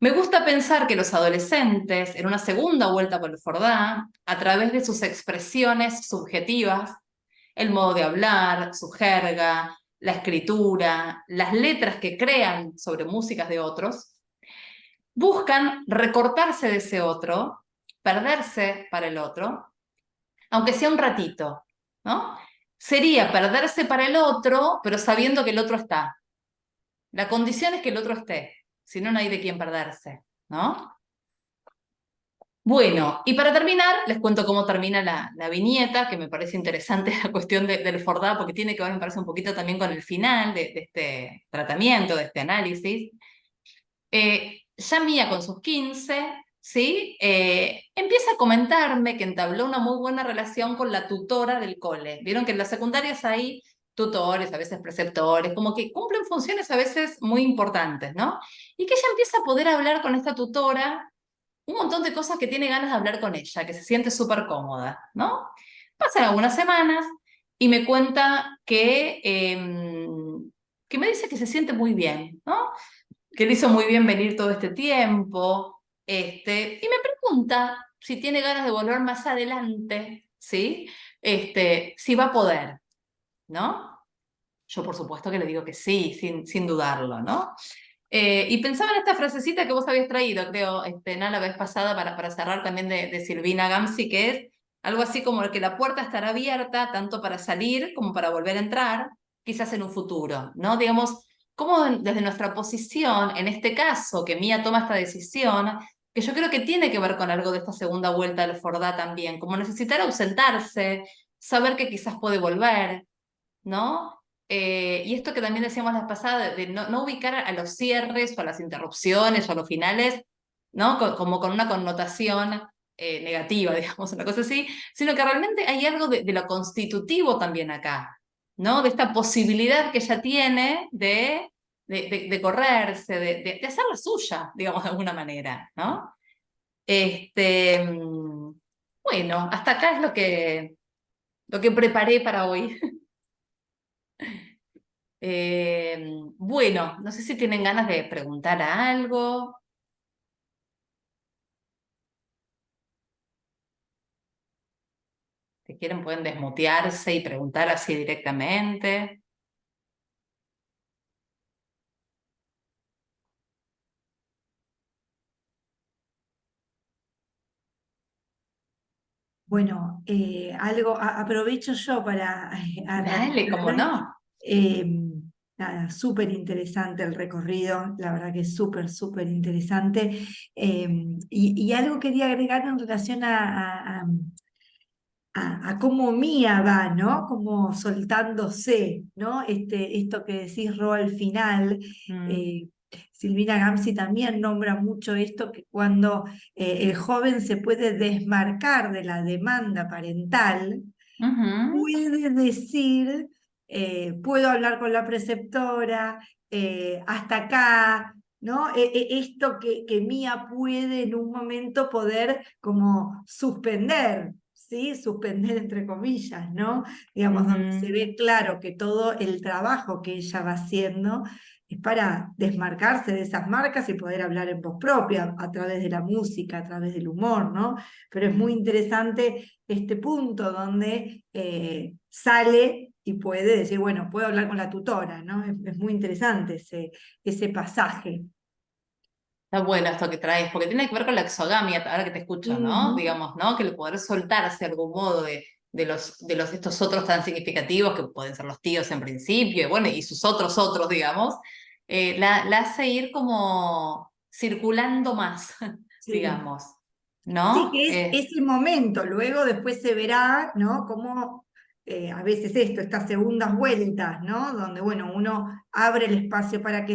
Me gusta pensar que los adolescentes, en una segunda vuelta por el Fordá, a través de sus expresiones subjetivas, el modo de hablar, su jerga, la escritura, las letras que crean sobre músicas de otros, buscan recortarse de ese otro, perderse para el otro, aunque sea un ratito, ¿no? Sería perderse para el otro, pero sabiendo que el otro está. La condición es que el otro esté, si no, no hay de quién perderse, ¿no? Bueno, y para terminar, les cuento cómo termina la viñeta, que me parece interesante la cuestión del Fordá, porque tiene que ver, me parece, un poquito también con el final de este tratamiento, de este análisis. Ya Mía con sus 15, ¿sí? Empieza a comentarme que entabló una muy buena relación con la tutora del cole. Vieron que en las secundarias hay tutores, a veces preceptores, como que cumplen funciones a veces muy importantes, ¿no? Y que ella empieza a poder hablar con esta tutora un montón de cosas que tiene ganas de hablar con ella, que se siente súper cómoda, ¿no? Pasan algunas semanas y me cuenta que me dice que se siente muy bien, ¿no? Que le hizo muy bien venir todo este tiempo, y me pregunta si tiene ganas de volver más adelante, ¿sí? Si va a poder, ¿no? Yo por supuesto que le digo que sí, sin dudarlo, ¿no? Y pensaba en esta frasecita que vos habías traído, creo, Ana, la vez pasada, para cerrar también de Silvina Gamsi, que es algo así como que la puerta estará abierta tanto para salir como para volver a entrar, quizás en un futuro, ¿no? Digamos, como desde nuestra posición, en este caso, que Mía toma esta decisión, que yo creo que tiene que ver con algo de esta segunda vuelta del Fordá también, como necesitar ausentarse, saber que quizás puede volver, ¿no? Y esto que también decíamos la pasada, de no ubicar a los cierres o a las interrupciones o a los finales, ¿no? Como con una connotación negativa, digamos, una cosa así, sino que realmente hay algo de lo constitutivo también acá, ¿no? De esta posibilidad que ella tiene de correrse, de hacer la suya, digamos, de alguna manera, ¿no? Bueno, hasta acá es lo que preparé para hoy. Bueno, no sé si tienen ganas de preguntar algo. Si quieren pueden desmutearse y preguntar así directamente. Bueno, aprovecho yo para Dale, cómo arrancar. no. Nada, súper interesante el recorrido, la verdad que es súper, súper interesante. Y algo quería agregar en relación a cómo Mía va, ¿no? Como soltándose, ¿no? Esto que decís, Ro, al final. eh, Silvina Gamsi también nombra mucho esto, que cuando el joven se puede desmarcar de la demanda parental, Ujú, puede decir, puedo hablar con la preceptora, hasta acá, ¿no? Esto que Mía puede en un momento poder como suspender, ¿sí? Suspender entre comillas, ¿no? Digamos, donde se ujú. ve claro que todo el trabajo que ella va haciendo es para desmarcarse de esas marcas y poder hablar en voz propia a través de la música, a través del humor, ¿no? Pero es muy interesante este punto donde sale y puede decir, bueno, puedo hablar con la tutora, ¿no? Es muy interesante ese pasaje. Está bueno esto que traes, porque tiene que ver con la exogamia, ahora que te escucho, ¿no? Ujú. Digamos, ¿no? Que el poder soltarse de algún modo de estos otros tan significativos, que pueden ser los tíos en principio, y bueno, y sus otros, digamos, la hace ir como circulando más, Sí. digamos, Sí, ¿no? que es ese momento, luego después se verá, ¿no? Cómo a veces estas segundas vueltas, ¿no? Donde, bueno, uno abre el espacio para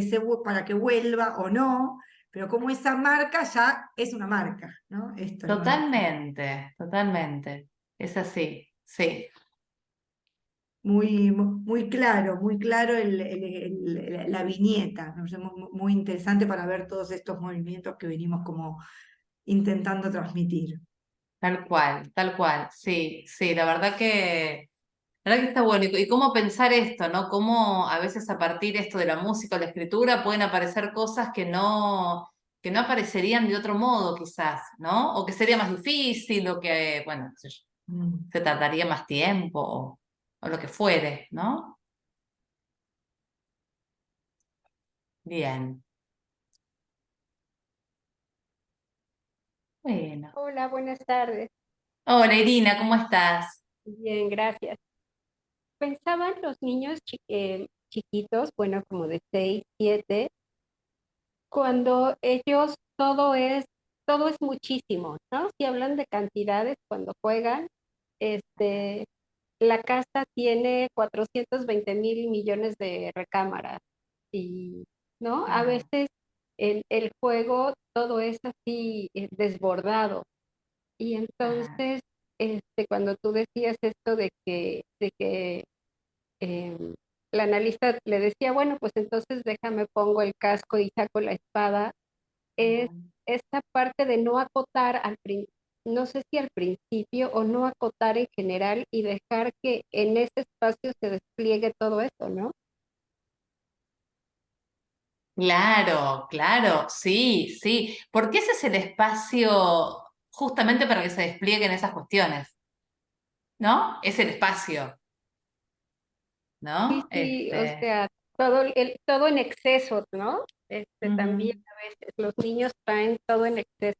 para que vuelva o no, pero como esa marca ya es una marca, ¿no? Esto es Totalmente, totalmente. Es así, sí. muy claro la viñeta, nos vemos muy interesante para ver todos estos movimientos que venimos como intentando transmitir. Tal cual, sí, sí, la verdad que está bueno. Y cómo pensar esto, ¿no? Cómo a veces a partir de esto de la música o la escritura pueden aparecer cosas que no aparecerían de otro modo, quizás, ¿no? O que sería más difícil, o que, bueno, qué sé yo, Mm. se tardaría más tiempo, o lo que fuere, ¿no? Bien. Bueno. Hola, buenas tardes. Hola, Irina, ¿cómo estás? Bien, gracias. Pensaban los niños chiquitos, bueno, como de 6, 7, cuando ellos todo es muchísimo, ¿no? Si hablan de cantidades cuando juegan, este, la casa tiene 420.000 millones de recámaras y, ¿no? A Claro. veces el juego, todo es así desbordado. Y Ajá. entonces, cuando tú decías esto de que em, la analista le decía, bueno, pues entonces déjame pongo el casco y saco la espada, es Ujú. esta parte de no acotar no sé si al principio o no acotar en general y dejar que en ese espacio se despliegue todo eso, ¿no? Claro, claro, sí, sí. Porque ese es el espacio justamente para que se desplieguen esas cuestiones, ¿no? Es el espacio, Sí, ¿no? sí, o sea, todo en exceso, ¿no? También Ujú. a veces los niños traen todo en exceso.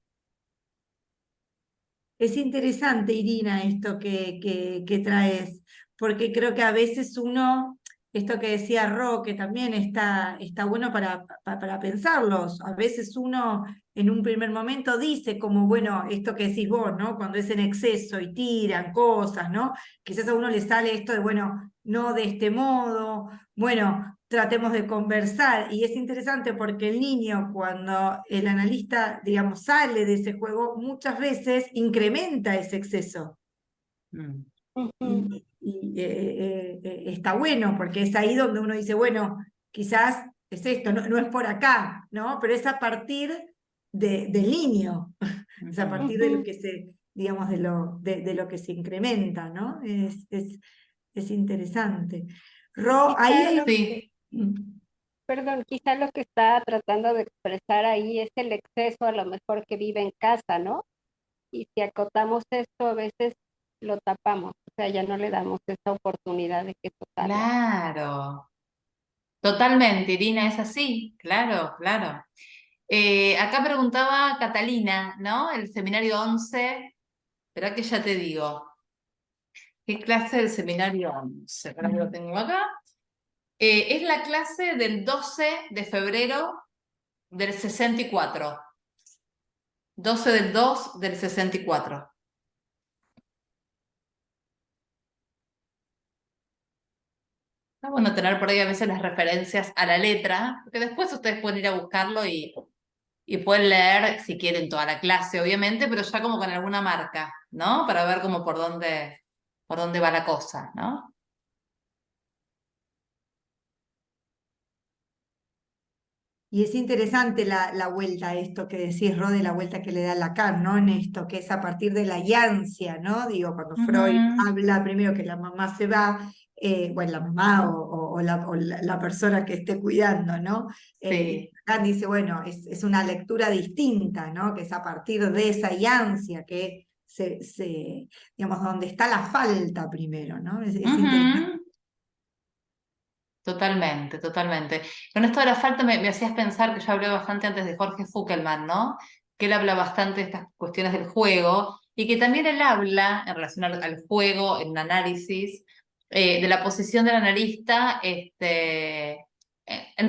Es interesante, Irina, esto que traes, porque creo que a veces uno, esto que decía Ro, que también está bueno para pensarlos, a veces uno en un primer momento dice como, bueno, esto que decís vos, ¿no? Cuando es en exceso y tiran cosas, ¿no? Quizás a uno le sale esto de, bueno, no de este modo, bueno, tratemos de conversar. Y es interesante porque el niño, cuando el analista, digamos, sale de ese juego, muchas veces incrementa ese exceso. Mm. Ujú. Y está bueno porque es ahí donde uno dice, bueno, quizás es esto, no es por acá, ¿no? Pero es a partir del niño, es a Ujú. partir de lo Ujú. que digamos, de lo que se incrementa, ¿no? Es interesante. Ro, ahí Quizá hay... Sí, perdón, quizá lo que está tratando de expresar ahí es el exceso a lo mejor que vive en casa, ¿no? Y si acotamos esto, a veces lo tapamos, o sea, ya no le damos esa oportunidad de que eso salga. claro. Totalmente, Irina, es así, claro, claro. Acá preguntaba Catalina, ¿no? El seminario 11. Espera que ya te digo. ¿Qué clase del seminario 11? Espera que lo tengo acá. Es la clase del 12 de febrero del 64. 12 del 2 del 64. Está bueno tener por ahí a veces las referencias a la letra, porque después ustedes pueden ir a buscarlo y pueden leer, si quieren, toda la clase, obviamente, pero ya como con alguna marca, ¿no? Para ver como por dónde va la cosa, ¿no? Y es interesante la vuelta a esto que decís, Rode, la vuelta que le da Lacan, ¿no? En esto, que es a partir de la yancia, ¿no? Digo, cuando Freud Ujú. habla primero que la mamá se va, bueno, la mamá o la persona que esté cuidando, ¿no? Sí. Acá dice, bueno, es una lectura distinta, ¿no? Que es a partir de esa yancia que digamos, donde está la falta primero, ¿no? Es interesante. Ujú. Totalmente, totalmente. Con esto de la falta me hacías pensar que yo hablé bastante antes de Jorge Fuckelman, ¿no? Que él habla bastante de estas cuestiones del juego y que también él habla en relación al juego, en un análisis, de la posición del analista en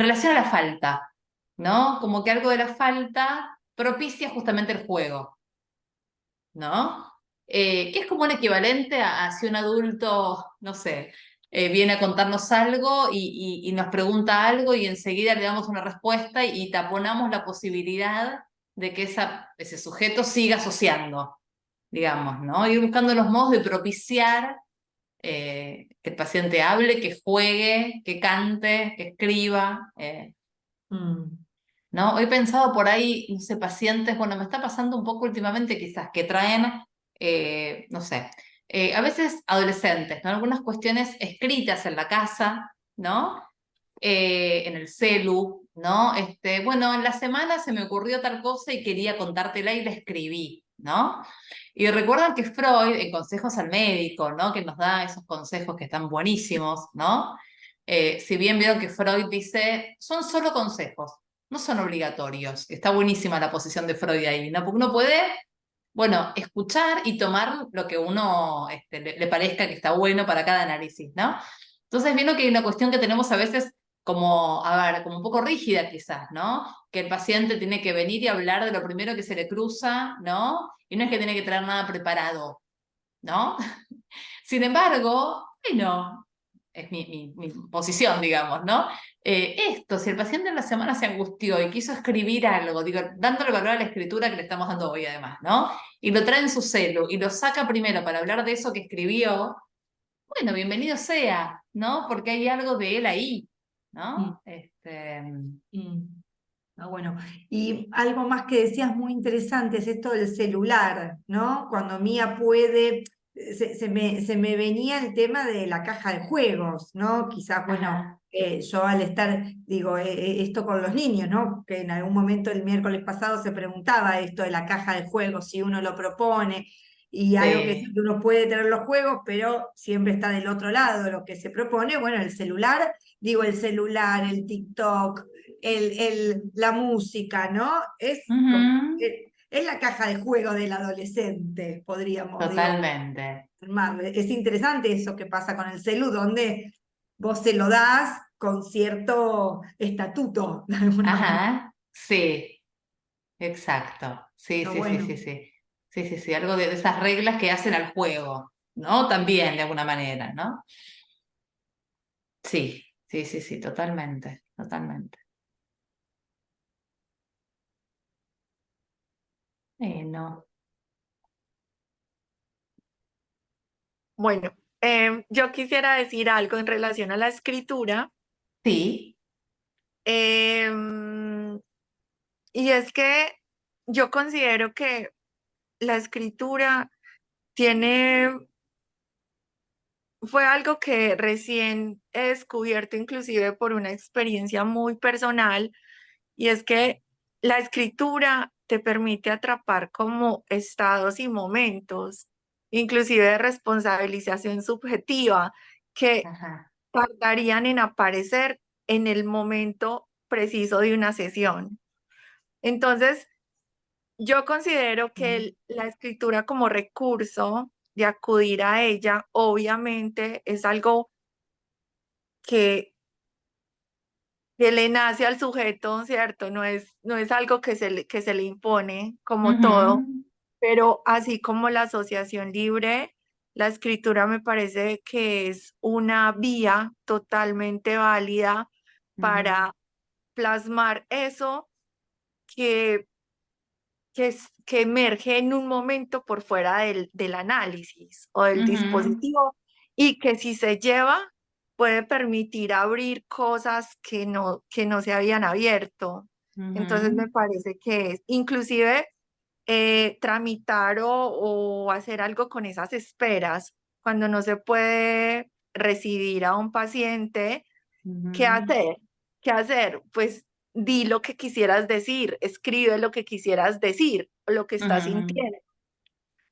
relación a la falta, ¿no? Como que algo de la falta propicia justamente el juego, ¿no? Que es como un equivalente a si un adulto, no sé, viene a contarnos algo y nos pregunta algo y enseguida le damos una respuesta y taponamos la posibilidad de que ese sujeto siga asociando, digamos, ¿no? Ir buscando los modos de propiciar que el paciente hable, que juegue, que cante, que escriba. Mm, ¿No? Hoy he pensado por ahí, no sé, pacientes, bueno, me está pasando un poco últimamente quizás que traen, no sé, a veces adolescentes, ¿no? Algunas cuestiones escritas en la casa, ¿no? En el celu, ¿no? Bueno, en la semana se me ocurrió tal cosa y quería contártela y la escribí, ¿no? Y recuerdan que Freud, en Consejos al Médico, ¿no? Que nos da esos consejos que están buenísimos, ¿no? Si bien vieron que Freud dice, son solo consejos, no son obligatorios. Está buenísima la posición de Freud ahí, ¿no? Porque uno puede, bueno, escuchar y tomar lo que uno le parezca que está bueno para cada análisis, ¿no? Entonces, vieron que hay una cuestión que tenemos a veces como, a ver, como un poco rígida quizás, ¿no? Que el paciente tiene que venir y hablar de lo primero que se le cruza, ¿no? Y no es que tiene que traer nada preparado, ¿no? Sin embargo, bueno, es mi posición, digamos, ¿no? Si el paciente en la semana se angustió y quiso escribir algo, digo, dándole valor a la escritura que le estamos dando hoy además, ¿no? Y lo trae en su celu y lo saca primero para hablar de eso que escribió, bueno, bienvenido sea, ¿no? Porque hay algo de él ahí, mm, ¿no? mm. Bueno, y algo más que decías muy interesante es esto del celular, ¿no? Cuando Mía puede, se me venía el tema de la caja de juegos, ¿no? Quizás, bueno, Ajá, yo al estar, digo, esto con los niños, ¿no? Que en algún momento el miércoles pasado se preguntaba esto de la caja de juegos, si uno lo propone, y algo que sí. uno puede tener los juegos, pero siempre está del otro lado lo que se propone, bueno, el celular, digo, el celular, el TikTok la música, ¿no? Ujú, Es la caja de juego del adolescente, podríamos, digo, totalmente. armar. Es interesante eso que pasa con el celu, donde vos se lo das con cierto estatuto, de alguna manera. Ajá, sí. Exacto, sí, Está sí, sí, bueno. sí, sí, sí, sí, sí, algo de esas reglas que hacen al juego, ¿no? También, de alguna manera, ¿no? Sí, sí, sí, sí, totalmente, totalmente. No, Bueno, yo quisiera decir algo en relación a la escritura, sí, em, y es que yo considero que la escritura tiene, fue algo que recién he descubierto inclusive por una experiencia muy personal, y es que la escritura te permite atrapar como estados y momentos, inclusive de responsabilización subjetiva, que ajá, tardarían en aparecer en el momento preciso de una sesión. Entonces, yo considero que la escritura como recurso de acudir a ella, obviamente es algo que, que le nace al sujeto, ¿cierto? No es algo que se le impone como todo, ujú, pero así como la asociación libre, la escritura me parece que es una vía totalmente válida ujú, para plasmar eso que, que emerge en un momento por fuera del análisis o del ujú, dispositivo, y que si se lleva puede permitir abrir cosas que no se habían abierto. Entonces me ujú, parece que es inclusive tramitar o hacer algo con esas esperas cuando no se puede recibir a un paciente, ¿qué Ujú, hacer? ¿Qué hacer? Pues di lo que quisieras decir, escribe lo que quisieras decir, lo que estás ujú, sintiendo.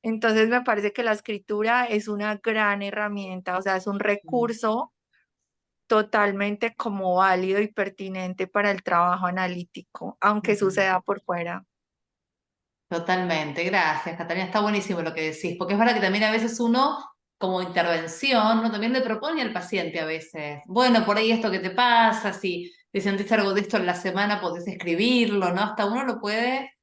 Entonces me parece que la escritura es una gran herramienta, o sea, es un recurso totalmente como válido y pertinente para el trabajo analítico, aunque ujú. suceda por fuera. Totalmente, gracias, Catalina. Está buenísimo lo que decís, porque es verdad que también a veces uno, como intervención, ¿no? También le propone al paciente a veces, bueno, por ahí esto que te pasa, si te sentís algo de esto en la semana, podés escribirlo, ¿no? Hasta uno lo puede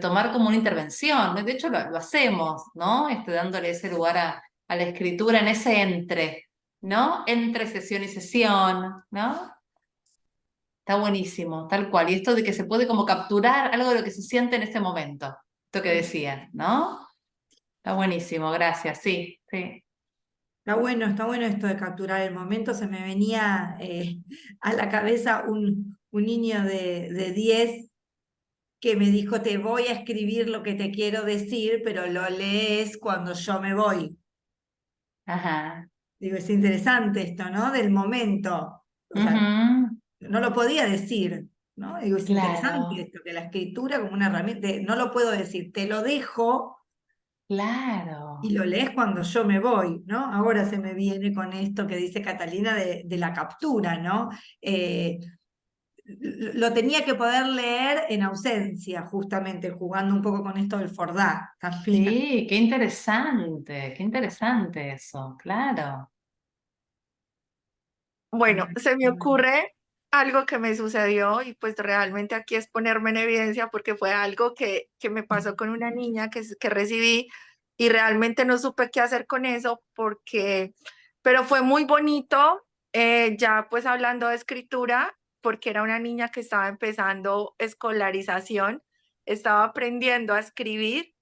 tomar como una intervención, ¿no? De hecho, lo hacemos, ¿no? Dándole ese lugar a la escritura en ese entre, ¿no? Entre sesión y sesión, ¿no? Está buenísimo, tal cual. Y esto de que se puede como capturar algo de lo que se siente en ese momento. Esto que decías, ¿no? Está buenísimo, gracias. Sí, sí. Está bueno esto de capturar el momento. Se me venía a la cabeza un niño de 10 que me dijo, te voy a escribir lo que te quiero decir, pero lo lees cuando yo me voy. Ajá. Digo, es interesante esto, ¿no? Del momento. O sea, Ujú, no lo podía decir, ¿no? Digo, es interesante claro, esto, que la escritura como una herramienta, no lo puedo decir, te lo dejo y claro. lo lees cuando yo me voy, ¿no? Ahora se me viene con esto que dice Catalina de la captura, ¿no? Lo tenía que poder leer en ausencia, justamente, jugando un poco con esto del Fordá también. Sí, qué interesante eso, claro. Bueno, se me ocurre algo que me sucedió y pues realmente aquí es ponerme en evidencia porque fue algo que me pasó con una niña que recibí y realmente no supe qué hacer con eso pero fue muy bonito, ya pues hablando de escritura, porque era una niña que estaba empezando escolarización, estaba aprendiendo a escribir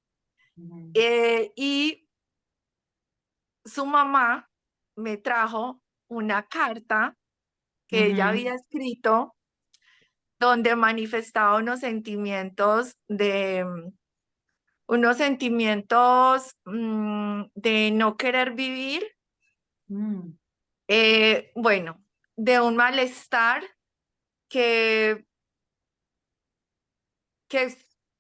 Ujú, y su mamá me trajo una carta que ella ujú, había escrito donde manifestaba unos sentimientos de no querer vivir, mm, bueno, de un malestar que, que,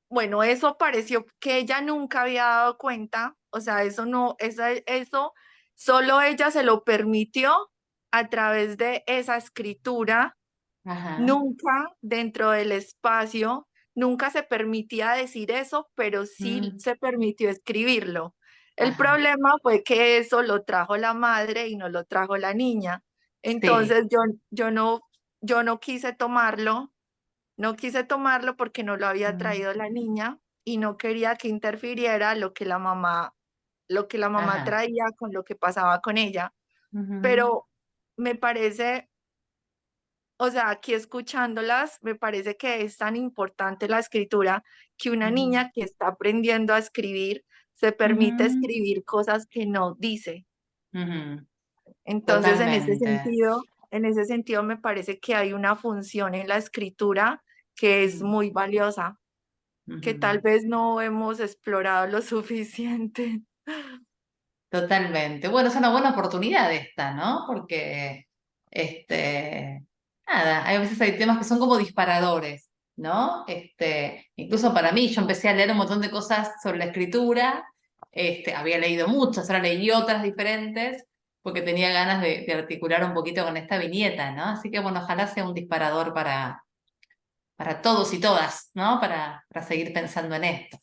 bueno, eso pareció que ella nunca había dado cuenta, o sea, eso no, eso solo ella se lo permitió a través de esa escritura. ajá, Nunca dentro del espacio, nunca se permitía decir eso, pero sí mm, se permitió escribirlo. El ajá. problema fue que eso lo trajo la madre y no lo trajo la niña. Sí, Entonces yo no quise tomarlo, no quise tomarlo porque no lo había mm, traído la niña y no quería que interfiriera lo que la mamá ajá. traía con lo que pasaba con ella. Ujú, Pero me parece, o sea, aquí escuchándolas, me parece que es tan importante la escritura que una ujú, niña que está aprendiendo a escribir se permite ujú, escribir cosas que no dice. ujú. Entonces, Totalmente. en ese sentido me parece que hay una función en la escritura que es Mm, muy valiosa, que tal ujú. vez no hemos explorado lo suficiente. Totalmente. Bueno, es una buena oportunidad esta, ¿no? Porque, nada, hay a veces hay temas que son como disparadores, ¿no? Incluso para mí, yo empecé a leer un montón de cosas sobre la escritura, había leído muchas, ahora leí otras diferentes, porque tenía ganas de articular un poquito con esta viñeta, ¿no? Así que, bueno, ojalá sea un disparador para todos y todas, ¿no? Para seguir pensando en esto.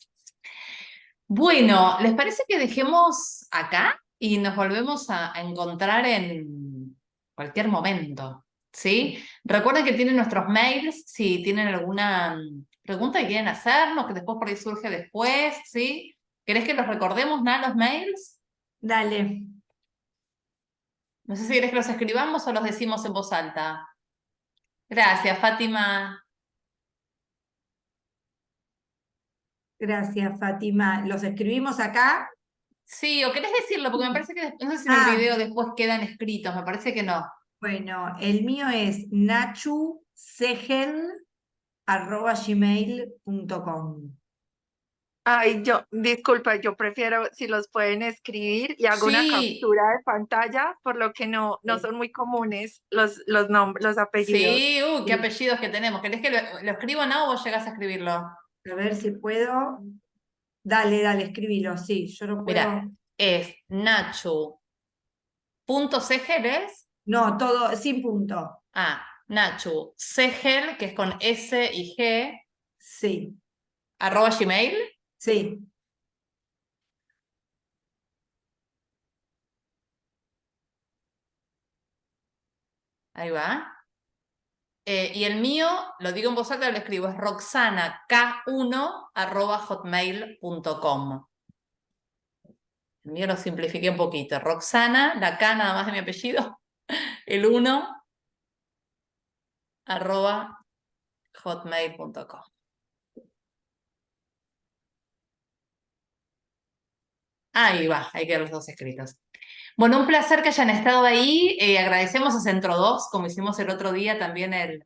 Bueno, ¿les parece que dejemos acá y nos volvemos a encontrar en cualquier momento? ¿Sí? Recuerden que tienen nuestros mails si tienen alguna pregunta que quieren hacernos, que después por ahí surge después, ¿sí? ¿Querés que los recordemos nada los mails? Dale, No sé si querés que los escribamos o los decimos en voz alta. Gracias, Fátima. gracias Fátima. ¿Los escribimos acá? Sí, o querés decirlo, porque me parece que no sé si en el Ah, video después quedan escritos, me parece que no. bueno, el mío es nachusegel@gmail.com. Ay, disculpa, yo prefiero si los pueden escribir y hago una Sí, captura de pantalla, por lo que no son muy comunes los nombres, los apellidos. sí, qué Sí. apellidos que tenemos. ¿Querés que lo escribo no o vos llegás a escribirlo? A ver si puedo. Dale, dale, escribilo, sí, yo lo puedo. Mira, es Nachu.Segel, ¿es? No, todo sin punto. Nachu Segel, que es con S y G, Sí, @gmail. sí. Ahí va. Y el mío, lo digo en voz alta, lo escribo, es roxanak1@hotmail.com. El mío lo simplifiqué un poquito. Roxana, la K nada más de mi apellido, el 1@hotmail.com. Ahí va, hay que ver los dos escritos. Bueno, un placer que hayan estado ahí. Agradecemos a Centro 2, como hicimos el otro día, también el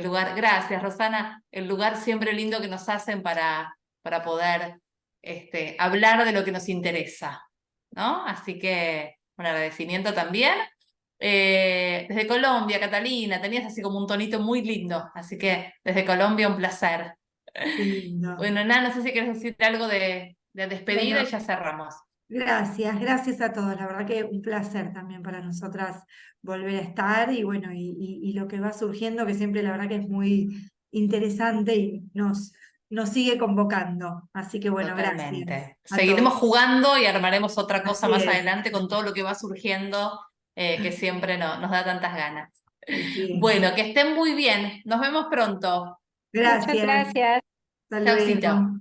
lugar. Gracias, Rosana. El lugar siempre lindo que nos hacen para poder hablar de lo que nos interesa, ¿no? Así que un agradecimiento también. Desde Colombia, Catalina, tenías así como un tonito muy lindo. Así que desde Colombia, un placer. Qué lindo. Bueno, nada, no sé si quieres decir algo de despedida y Bueno, ya cerramos. gracias a todos. La verdad que un placer también para nosotras volver a estar y bueno, y lo que va surgiendo, que siempre la verdad que es muy interesante y nos sigue convocando. Así que bueno, gracias Totalmente. a Seguiremos todos. jugando y armaremos otra cosa Así más es, adelante con todo lo que va surgiendo, que siempre nos da tantas ganas. así es. Bueno, que estén muy bien. Nos vemos pronto. Muchas Gracias. gracias. Hasta Chaucito. luego.